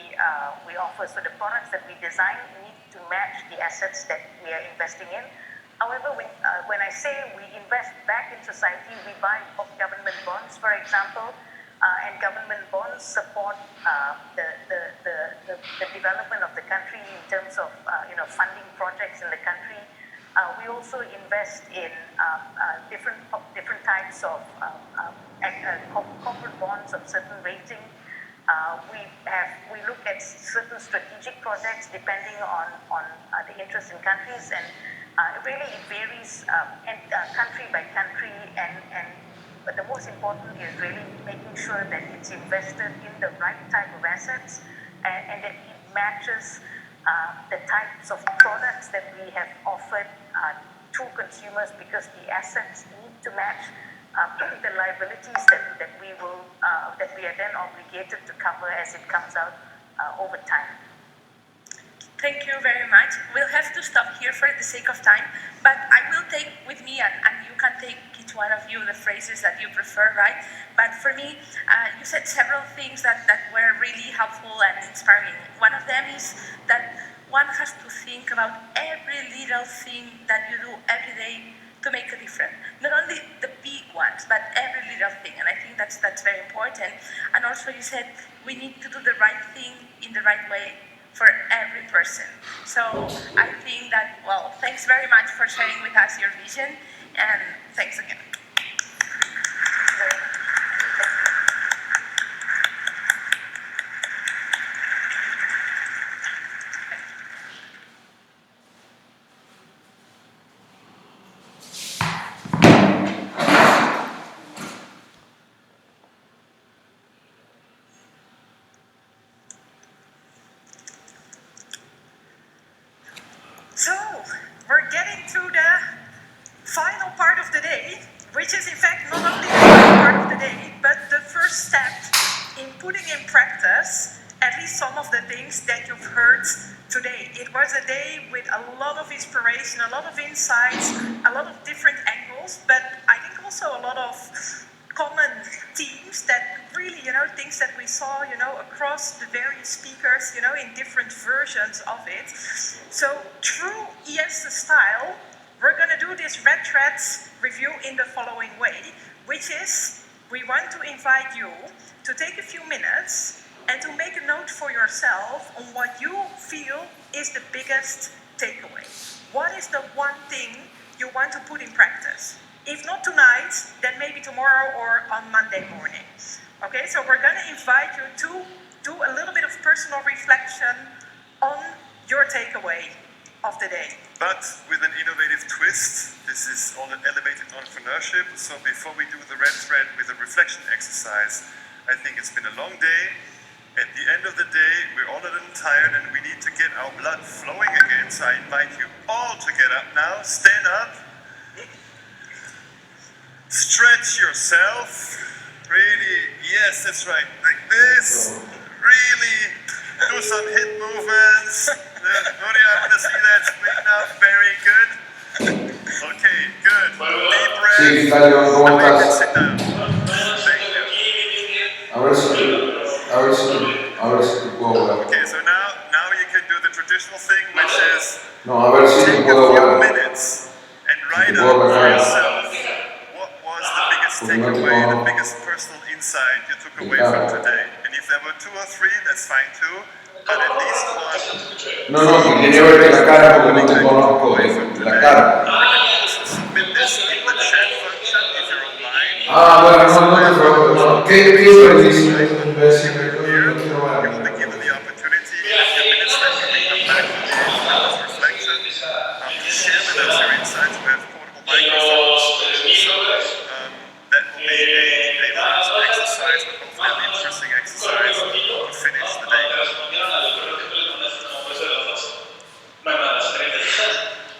offer. So the products that we design need to match the assets that we are investing in. However, when I say we invest back in society, we buy government bonds, for example, and government bonds support the development of the country in terms of funding projects in the country. We also invest in different types of corporate bonds of certain rating. We look at certain strategic projects depending on the interest in countries, and really it varies country by country, but the most important is really making sure that it's invested in the right type of assets, and that it matches the types of products that we have offered to consumers, because the assets need to match the liabilities that we are then obligated to cover as it comes out over time. Thank you very much. We'll have to stop here for the sake of time, but I will take with me, and you can take each one of you the phrases that you prefer, right? But for me, you said several things that were really helpful and inspiring. One of them is that one has to think about every little thing that you do every day to make a difference. Not only the big ones, but every little thing. And I think that's very important. And also you said we need to do the right thing in the right way for every person. So I think that, thanks very much for sharing with us your vision, and thanks again. So, we're getting to the final part of the day, which is in fact not only the final part of the day, but the first step in putting in practice at least some of the things that you've heard today. It was a day with a lot of inspiration, a lot of insights, a lot of different angles, but I think also a lot of common themes that really, things that we saw, across the various speakers, in different versions of it. So through Iese8 style, we're going to do this red threads review in the following way, which is we want to invite you to take a few minutes and to make a note for yourself on what you feel is the biggest takeaway. What is the one thing you want to put in practice. If not tonight, then maybe tomorrow or on Monday morning. Okay, so we're going to invite you to do a little bit of personal reflection on your takeaway of the day. But with an innovative twist. This is all an elevated entrepreneurship. So before we do the red thread with a reflection exercise, I think it's been a long day. At the end of the day, we're all a little tired and we need to get our blood flowing again. So I invite you all to get up now, stand up, stretch yourself. Really, yes, that's right, like this. Really do some hip movements. Nuri, I want to see that spring up. Very good. Okay, good. Deep breath. Sí, Italia, ¿cómo Now you can estás? sit down. Thank you. A ver si te puedo ver. Okay, so now you can do the traditional thing, which is No, a ver si te take a puedo few ver. minutes and write Te out puedo for ver. yourself what was the biggest Porque no te takeaway, the conozco. biggest personal insight you took away from today. And if there were 2 or 3, that's fine too. But at least one. No, que quería verte la cara porque no te conozco la cara. Submit this in the chat function if you're online. Bueno, no te preocupes. No. ¿Qué es lo que dices? Here, you will be given the opportunity in a few minutes that you may come back to this reflection to share with us your insights. We have portable microphones. That will be a relaxed exercise, but hopefully an interesting exercise to finish the day.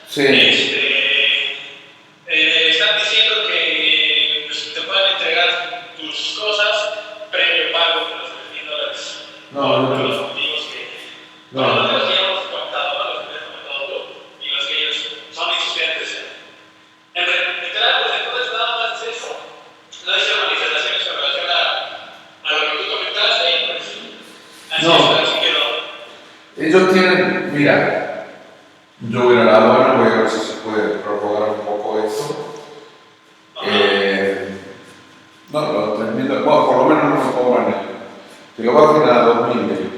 Sí. Están diciendo que pues, te pueden entregar tus cosas previo pago de los $3,000. No. Por los motivos que. No. Los que ya hemos contado, ¿no? Los que hemos contado tú y los que ellos son insistentes en reiterar, pues entonces nada más es eso. No hice manifestaciones en relación a lo que tú comentaste y pues así No. es, así quedó. Ellos tienen, mira, yo voy a la aduana, voy a ver si se puede prorrogar un poco esto. No, los 3.000, bueno, por lo menos no me cobran el. Te lo voy a generar a 2.000.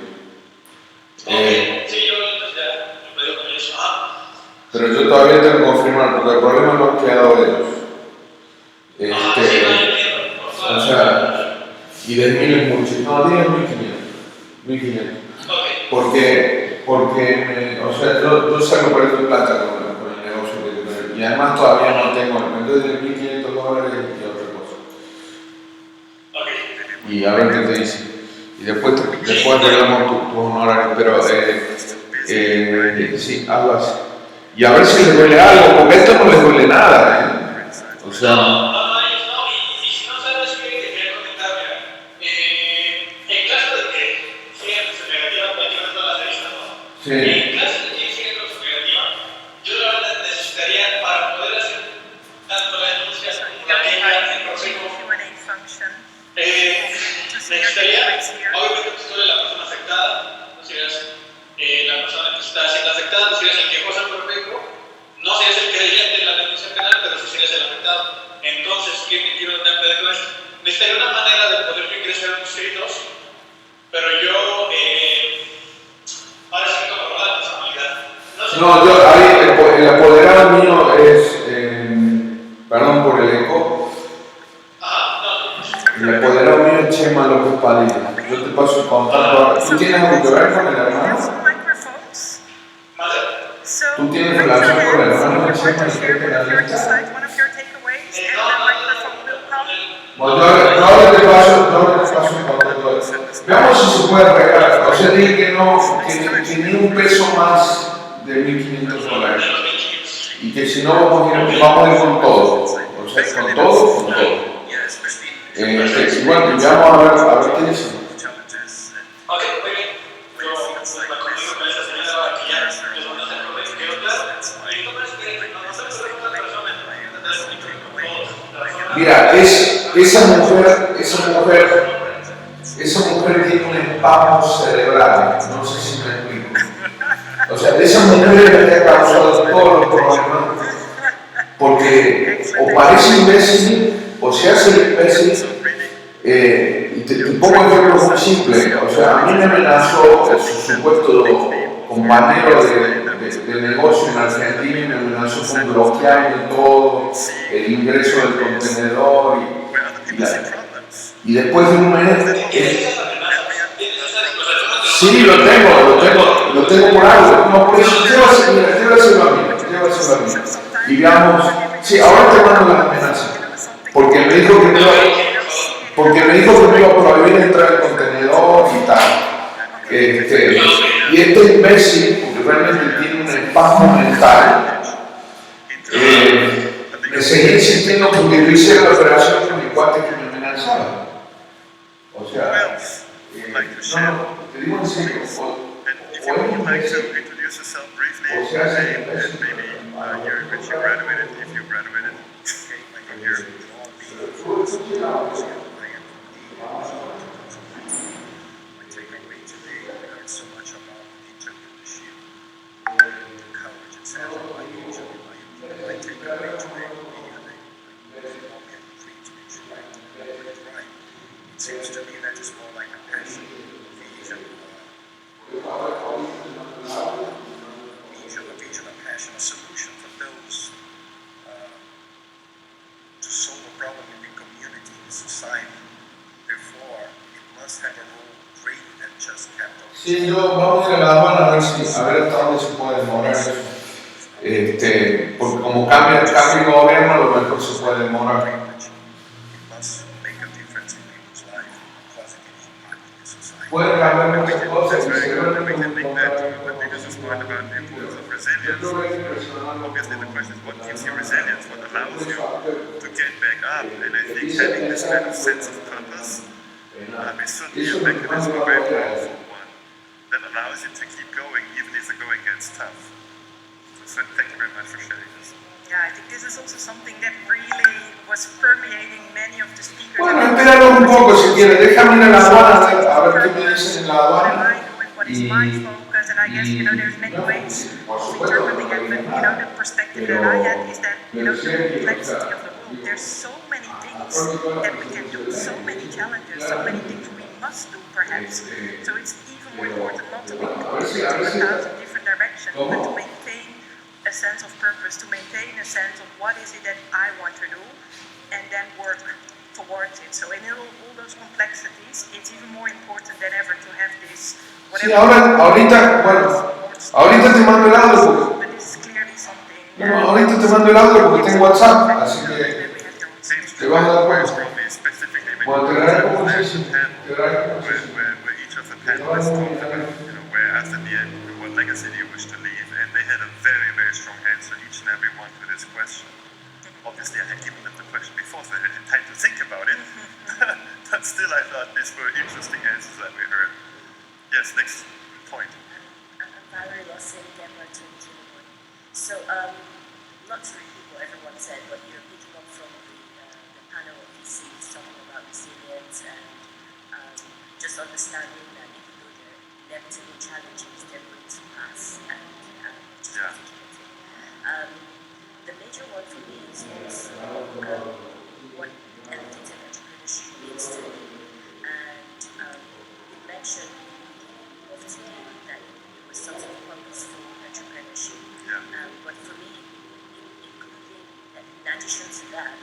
Sí, yo entonces ya lo digo con eso. Pero yo todavía tengo que confirmar, porque el problema lo han creado ellos. O sea, y de 1.000 es mucho. No, digan 1.500. Porque o sea, yo saco por eso plata con el negocio que tengo. Y además todavía no tengo, entonces de $1.500 y otra cosa. Y a ver qué te dice. Y después arreglamos tus honorarios, pero sí, algo así. Y a ver si les duele algo, porque esto no les duele nada, O sea. Y si no sabes qué te quería comentar, en caso de que sigan su negativa, aquí no todas las revistas, ¿no? Sí. En caso de que sigan con su negativa, yo la verdad necesitaría para poder hacer tanto la denuncia como la queja en proceso. Necesitaría, obviamente, que tú eres la persona afectada, no serías la persona que está siendo afectada, no serías el quejoso en perfecto, no serías el creyente en la denuncia penal, pero sí serías el afectado. Entonces, ¿qué me quiero entender con esto? Necesitaría una manera de poder ingresar unos escritos, pero yo, ahora sí que comprobar la personalidad. No, yo ahí el apoderado mío es, perdón por el eco. El apoderado mío es Chema López Padilla. Yo te paso el contacto. ¿Tú tienes algo que ver con el hermano? ¿Tú tienes relación con el hermano de Chema, el jefe de la lista? Bueno, yo ahora te paso el contacto. Veamos si se puede arreglar. O sea, dije que no, que ni un peso más de $1.500. Y que si no vamos a ir con todo. O sea, con todo. Bueno, ya vamos a ver qué dice. Ok, muy bien. Yo me conmigo con esa señora que ya les mandó el correo que quedó claro. Y entonces, nosotros somos una persona con todos. Mira, esa mujer tiene un espasmo cerebral, no sé si me explico. O sea, esa mujer es la que ha causado todos los problemas, porque o parece imbécil o se hace imbécil. Y te pongo ejemplos muy simples. O sea, a mí me amenazó su supuesto compañero de de negocio en Argentina y me amenazó con bloquearme todo, el ingreso del contenedor y después de un mes... Sí, lo tengo por algo, no, por eso llévaselo a mí. Y digamos, sí, ahora te mando la amenaza, porque me dijo que me iba a prohibir entrar al contenedor y tal. Y este imbécil, porque realmente tiene un espasmo mental, me seguía insistiendo porque yo hice la operación con mi cuate que me amenazaba. O sea, no, te digo en serio, If you would like to introduce yourself briefly, and maybe year in which you graduated, if you graduated from here. It seems to me that it's more like a passion, vision, a passion, a solution for those to solve a problem in the community, in society. Therefore, it must have a role greater than just capital. Sí, vamos a ir a La Habana a ver hasta dónde se puede demorar eso. Porque como cambia el gobierno, a lo mejor se puede demorar. Puede cambiar muchas cosas y se We can link that to the business point about the importance of resilience. Obviously, the question is what gives you resilience, what allows you to get back up, and I think having this kind of sense of purpose is certainly a mechanism, a very powerful one, that allows you to keep going even if the going gets tough. So thank you very much for sharing this. Yeah, I think this is also something that really was permeating many of the speakers. Bueno, espéralo un poco si quieres, déjame ir a La Habana a ver qué me dicen en La Habana. What is my focus, and I guess there's many ways of interpreting it, but the perspective that I had is that the complexity of the world. There's so many things that we can do, so many challenges, so many things we must do perhaps. So it's even more important not to be pulled into 1,000 different directions, but to maintain a sense of purpose, to maintain a sense of what is it that I want to do, and then work towards it. So in all those complexities, it's even more important than ever to have this. Sí, ahorita te mando el audio. Ahorita te mando el audio porque tengo WhatsApp, así que te vas a dar cuenta. Bueno, te agradezco muchísimo. Where each of the panelists talked about, whereas at the end, what legacy do you wish to leave? And they had a very, very strong answer, each and every one, to this question. Obviously, I had given them the question before, so they had time to think about it. But still, I thought these were interesting answers that we heard. Yes, next point. I'm Valerie Lawson, Denmark 2021. So, not to repeat what everyone said, but picking up from the panel of Iese8 talking about resilience and just understanding that even though there are inevitable challenges, they're going to pass and just the major one for me is also what elevated entrepreneurship means to me. And you mentioned of today that it was sort of purposeful entrepreneurship. But for me, including, in addition to that,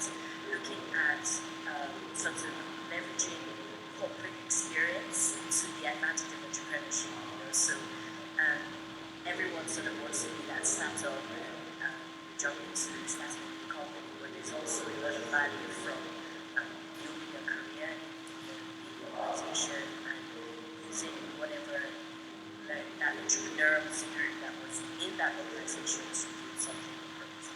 looking at sort of leveraging corporate experience to the advantage of entrepreneurship. So everyone sort of wants to be that startup and jump into starting a new company, but there's also a lot of value from building a career in the organization and using whatever that entrepreneurial spirit that was in that organization to do something purposeful.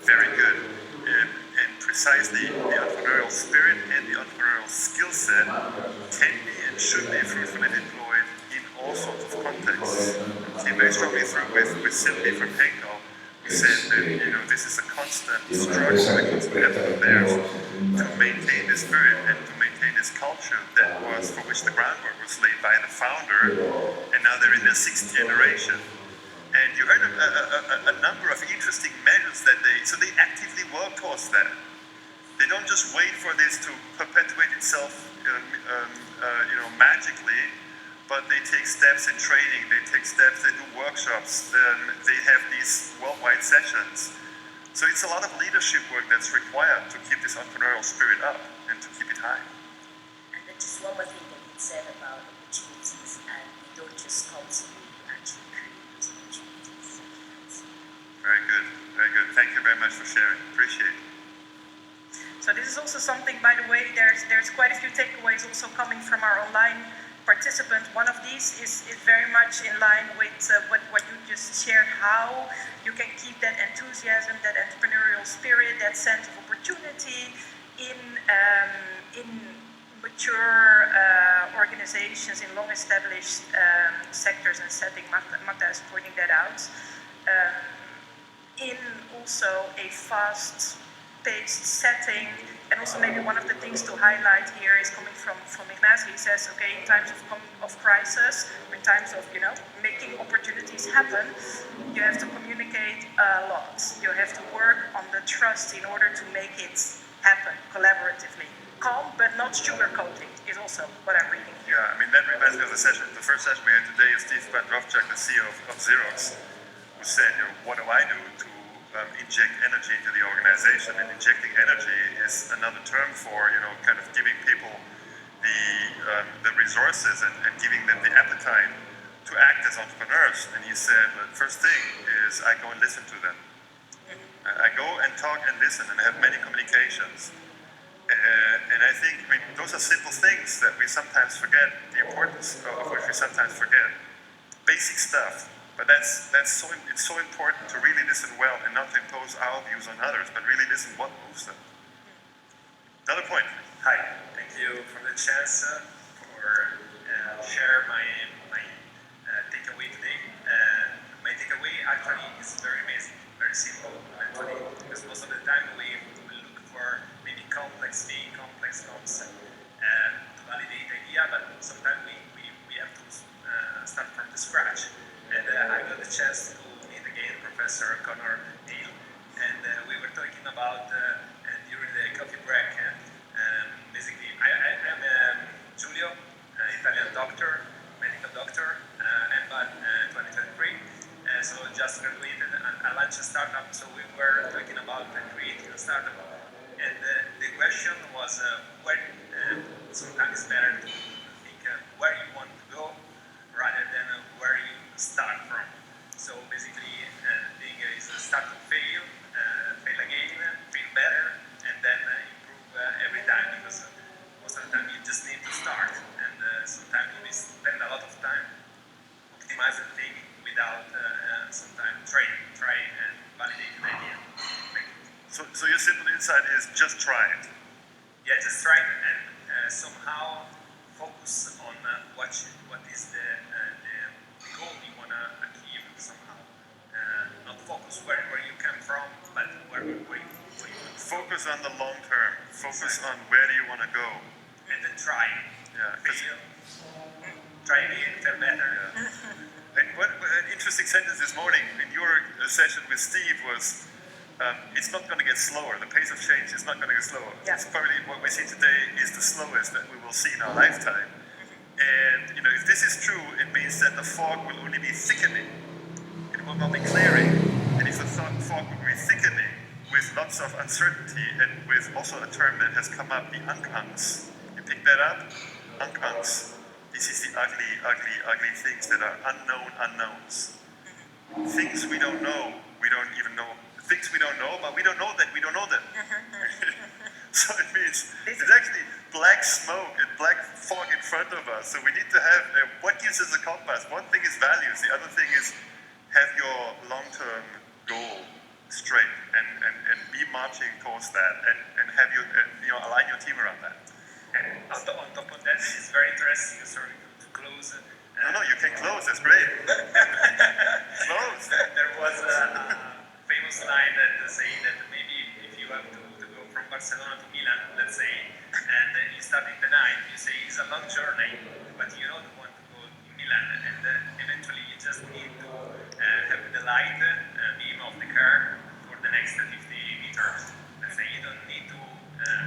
Very good. And precisely the entrepreneurial spirit and the entrepreneurial skill set can be and should be fruitfully deployed in all sorts of contexts. Came very strongly through with Cindy from Henkel, who said that this is a constant struggle, a constant effort there to maintain the spirit and to maintain this culture that was for which the groundwork was laid by the founder, and now they're in their 6th generation. And you heard a number of interesting measures that they actively work towards that. They don't just wait for this to perpetuate itself, magically, but they take steps in training, they take steps, they do workshops, they have these worldwide sessions. So it's a lot of leadership work that's required to keep this entrepreneurial spirit up and to keep it high. And then just one more thing that you said about opportunities, and we don't just counsel, we actually create those opportunities. Very good, very good. Thank you very much for sharing. Appreciate it. So this is also something, by the way, there's quite a few takeaways also coming from our online participants. One of these is very much in line with what you just shared, how you can keep that enthusiasm, that entrepreneurial spirit, that sense of opportunity in mature organizations, in long-established sectors and settings. Magda is pointing that out. In also a fast-paced setting, and also maybe one of the things to highlight here is coming from Ignacio. He says, okay, in times of crisis, in times of making opportunities happen, you have to communicate a lot. You have to work on the trust in order to make it happen collaboratively. Calm, but not sugarcoating is also what I'm reading here. Yeah, I mean, that reminds me of the first session we had today is Steve Bandrovchak, the CEO of Xerox, who said, what do I do to inject energy into the organization? And injecting energy is another term for, kind of giving people the resources and giving them the appetite to act as entrepreneurs. And he said, the first thing is I go and listen to them. I go and talk and listen and have many communications. And I think, those are simple things that we sometimes forget, the importance of which we sometimes forget. Basic stuff, but it's so important to really listen well and not to impose our views on others, but really listen what moves them. Another point. Hi, thank you for the chance for share my takeaway today. My takeaway actually is very amazing, very simple, actually, because most of the time we look for maybe complex concepts to validate idea, but sometimes we have to start from the scratch. And I got the chance to meet again Professor Connor Hill, and we were talking about during the coffee break. Basically, I'm Giulio, Italian doctor, medical doctor, and by 2023. So just graduated and I launched a startup. So we were talking about creating a startup. And the question was where sometimes it's better to think where you want to go rather than where you start from. So basically, being is start to fail, fail again, fail better, and then improve every time, because most of the time you just need to start. And sometimes we spend a lot of time optimizing things without sometimes try and validate an idea. So your simple insight is just try it. Yeah, just try it and somehow focus on what is the goal you want to achieve somehow. Not focus where you come from, but where you want to focus on the long term. Focus on where do you want to go. And then try. Yeah. Fail. Try again, fail better. Yeah. And an interesting sentence this morning in your session with Steve was, it's not going to get slower. The pace of change is not going to get slower. Yeah. It's probably what we see today is the slowest that we will see in our lifetime. And if this is true, it means that the fog will only be thickening. It will not be clearing. And if the fog will be thickening with lots of uncertainty and with also a term that has come up, the angst. You pick that up? Angst. This is the ugly things that are unknown unknowns. Things we don't know, we don't even know. Things we don't know, but we don't know that we don't know them. So it means it's actually black smoke and black fog in front of us. So we need to have what gives us a compass. One thing is values. The other thing is have your long-term goal straight and be marching towards that and have your align your team around that. And on top of that, it's very interesting. Sorry to close. No, you can close. That's great. Close. There was a famous line that saying that maybe if you have to go from Barcelona to Milan, let's say, and you start in the night, you say it's a long journey, but you don't want to go to Milan, and eventually you just need to have the light beam of the car for the next 50 meters. Let's say you don't need to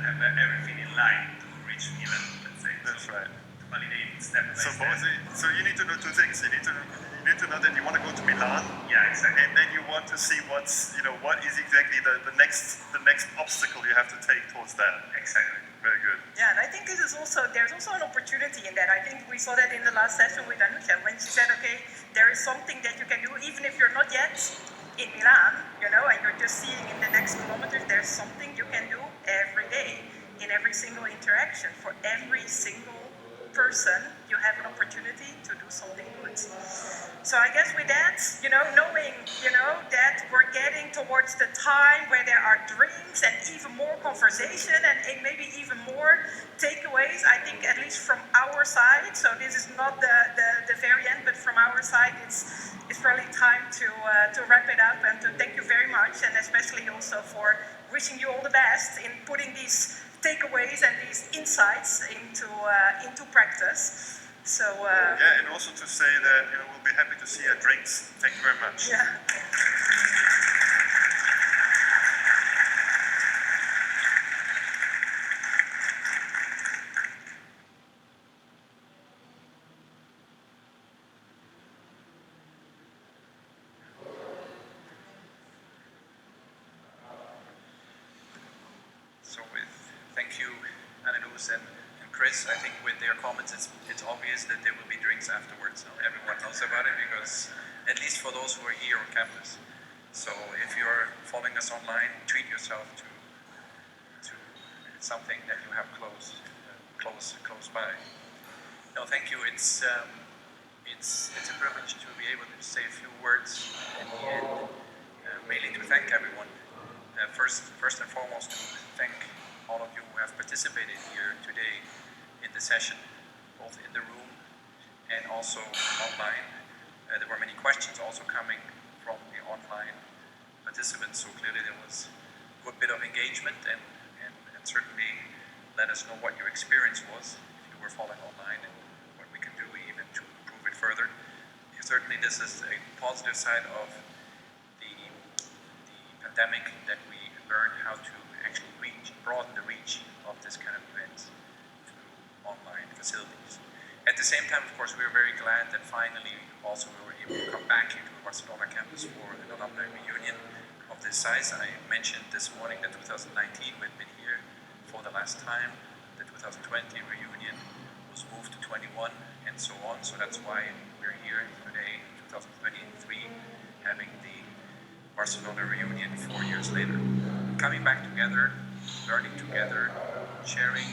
have everything in line to reach Milan, let's say. That's right. To validate step by step. So So you need to know two things. You need to know that you want to go to Milan. Yeah, exactly. And then you want to see what is exactly the next obstacle you have to take towards that. Exactly. Very good. Yeah, and I think there's also an opportunity in that. I think we saw that in the last session with Anusha when she said, okay, there is something that you can do even if you're not yet in Milan, and you're just seeing in the next kilometers, there's something you can do every day in every single interaction. For every single person, you have an opportunity to do something good. So I guess with that, knowing, that we're getting towards the time where there are drinks and even more conversation and maybe even more takeaways, I think at least from our side, so this is not the very end, but from our side, it's probably time to wrap it up and to thank you very much, and especially also for wishing you all the best in putting these takeaways and these insights into practice. So yeah, and also to say that we'll be happy to see your drinks. Thank you very much. Yeah. So thank you, Annalise and Chris. I think with their comments, it's obvious that there will be drinks afterwards. So everyone knows about it because, at least for those who are here on campus. So if you're following us online, treat yourself to something that you have close by. No, thank you. It's a privilege to be able to say a few words in the end, mainly to thank everyone. First and foremost, to thank all of you who have participated here today in the session, both in the room and also online. There were many questions also coming from the online participants, so clearly there was a good bit of engagement, and certainly let us know what your experience was if you were following online and what we can do even to improve it further. Certainly this is a positive side of the pandemic, that we learned how to actually broaden the reach of this kind of events through online facilities. At the same time, of course, we were very glad that finally also we were able to come back into the Barcelona campus for an alumni reunion of this size. I mentioned this morning that 2019 we had been here for the last time. The 2020 reunion was moved to 21 and so on. So that's why we're here today in 2023 having the Barcelona reunion 4 years later. Coming back together, learning together, sharing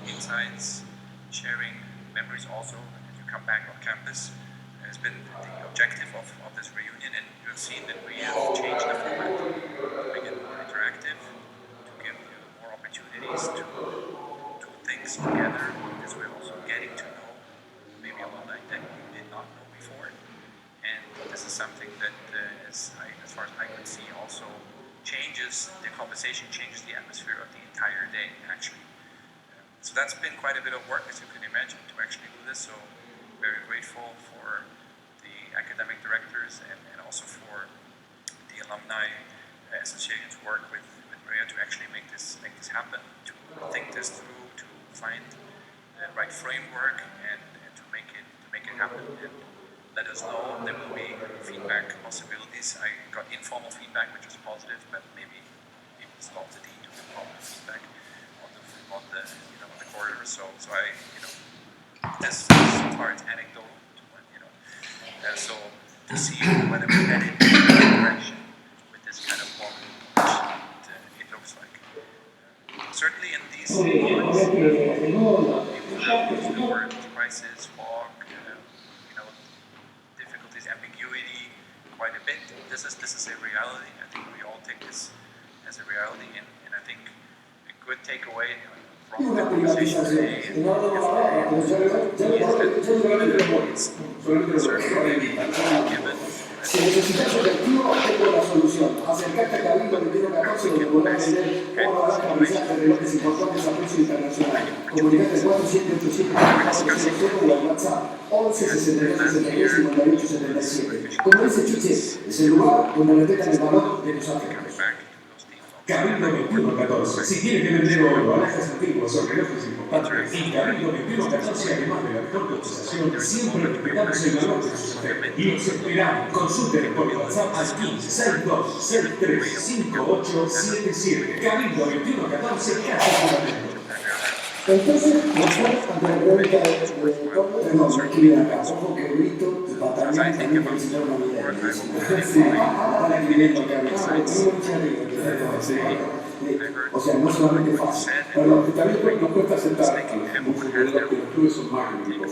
insights, sharing memories also as you come back on campus has been the objective of this reunion, and you have seen that we have changed the format to make it more interactive, to give you more opportunities to do things together, as we're also getting to know maybe alumni that you did not know before. And this is something that, as far as I could see, also changes the conversation, changes the atmosphere of the entire day, actually. So that's been quite a bit of work, as you can imagine, to actually do this. So very grateful for the academic directors and also for the alumni association's work with Maria to actually make this happen, to think this through, to find the right framework and to make it happen. And let us know. There will be feedback possibilities. I got informal feedback, which was positive, but maybe people stopped the need to give formal feedback on the corridor. So I this so far it's anecdotal, so to see whether we're headed in the right direction with this kind of model, it looks like. Certainly in these moments, people have used the word crisis, fog, difficulties, ambiguity quite a bit. This is a reality. I think we all take this as a reality, and I think a good takeaway from the conversation today is that given Si necesitas efectivo, tengo la solución. Acercarte a Cabildo de Tierra 14, donde podrás tener horas de aprendizaje de relojes importantes a precio internacional. Comunicate al 4787 o al WhatsApp 11 62 63 58 77. Como dice Chuche, es el lugar donde respetan el valor de los africanos. Cabildo 2114. Si tiene que vender oro, alhajas antiguas o relojes importantes, en Cabildo 2114, además de la mejor cotización, siempre respetamos el valor de sus efectos. Los esperamos. Consulten por WhatsApp al 1562635877. Cabildo 2114, Casa Fundamento. Entonces, nosotros, ante la pregunta de todo, no, me escriben acá, ojo que grito, y batallón también felicitaron a mi idea. Sí, están escribiendo que o sea, no solamente fácil. Perdón, también nos cuesta aceptar que los clubes son magníficos.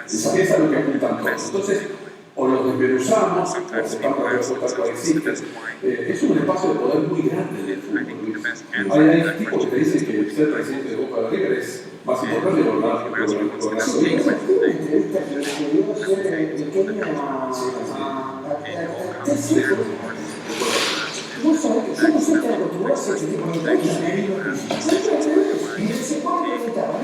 Esa es lo que apuntan todos. Entonces, o los desmenuzamos, o aceptamos que resulta que existe. Es un espacio de poder muy grande del fútbol. Hay tipos que te dicen que ser presidente de Boca de River es más importante que lograr la soberanía. Vos sabés que yo no soy tan acostumbrado a ese tipo de cosas. Y de vez en cuando preguntaba,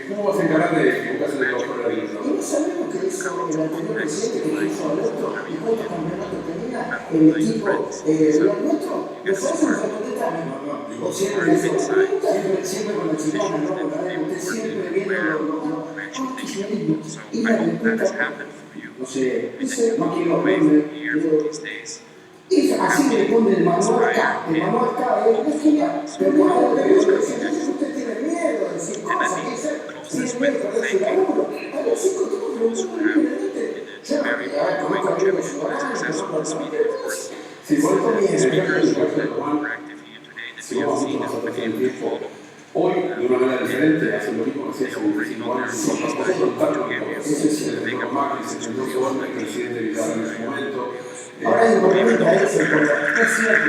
¿cómo vas a encargar de que Boca se le cojó la vida? Y no sabemos que hizo el anterior presidente que hizo Alberto y cuántos campeonatos tenía el equipo nuestro. Los sabes nos contestan, no, siempre con la chicana, ¿no? Porque usted siempre viene y la respuesta, no sé, no quiero verme, y así le pone el manual K. El manual K es genial, pero no lo que usted tiene miedo de decir cosas, tiene miedo de perder su laburo. A ver, si contigo preguntando libremente, yo conozco a Diego Ciudadanos, si por esto viene el si vamos a nosotros en el tiempo, hoy de una manera diferente, hace lo mismo que hacía hace 25 años, ese es el de Macri, se entendió que Borne, el presidente Vidal en su momento. Ahora hay un problema, es cierto, es cierto,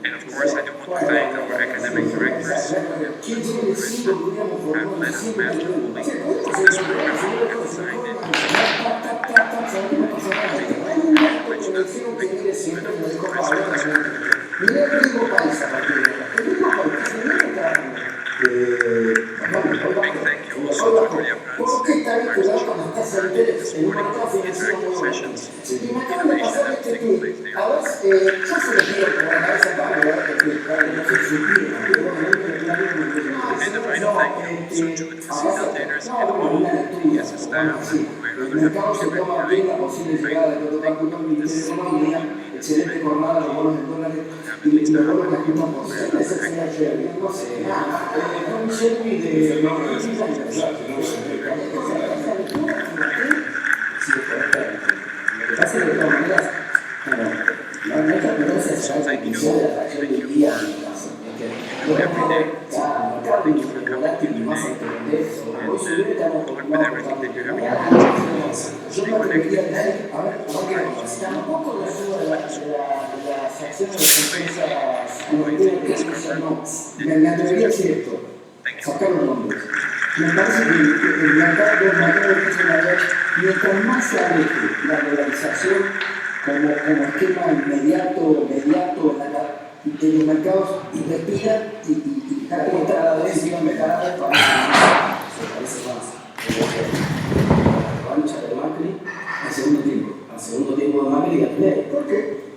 And of course, I do want to thank our academic directors who have led us masterfully through this program and designed it which big thank you also to Julia Brands and our interactive sessions, innovation that's taking place there. And a final thank you also to the facilitators and all the Iese staff who were under the excelente jornada, los bonos en dólares y los bonos que ajustan por ser. Esa sería chévere. No sé, un Shelby de 25 años. Sí, correctamente. Lo que pasa es que de todas maneras, bueno, no hay que apurarse a llegar al inicio de la reacción del día en mi caso. Acá el volátil y más entendés, hoy si hubiera estamos acostumbrados a yo me atrevería a decir, a ver qué pasa. Tampoco la suba de las acciones de empresas no. Me atrevería a decir esto, sacar los nombres. Me parece que el mercado de mientras más se aleje la dolarización como esquema inmediato de los mercados investigan y cada vez iban mejorando para se parece más. La revancha de Macri al segundo tiempo de Macri y a Milei. ¿Por qué?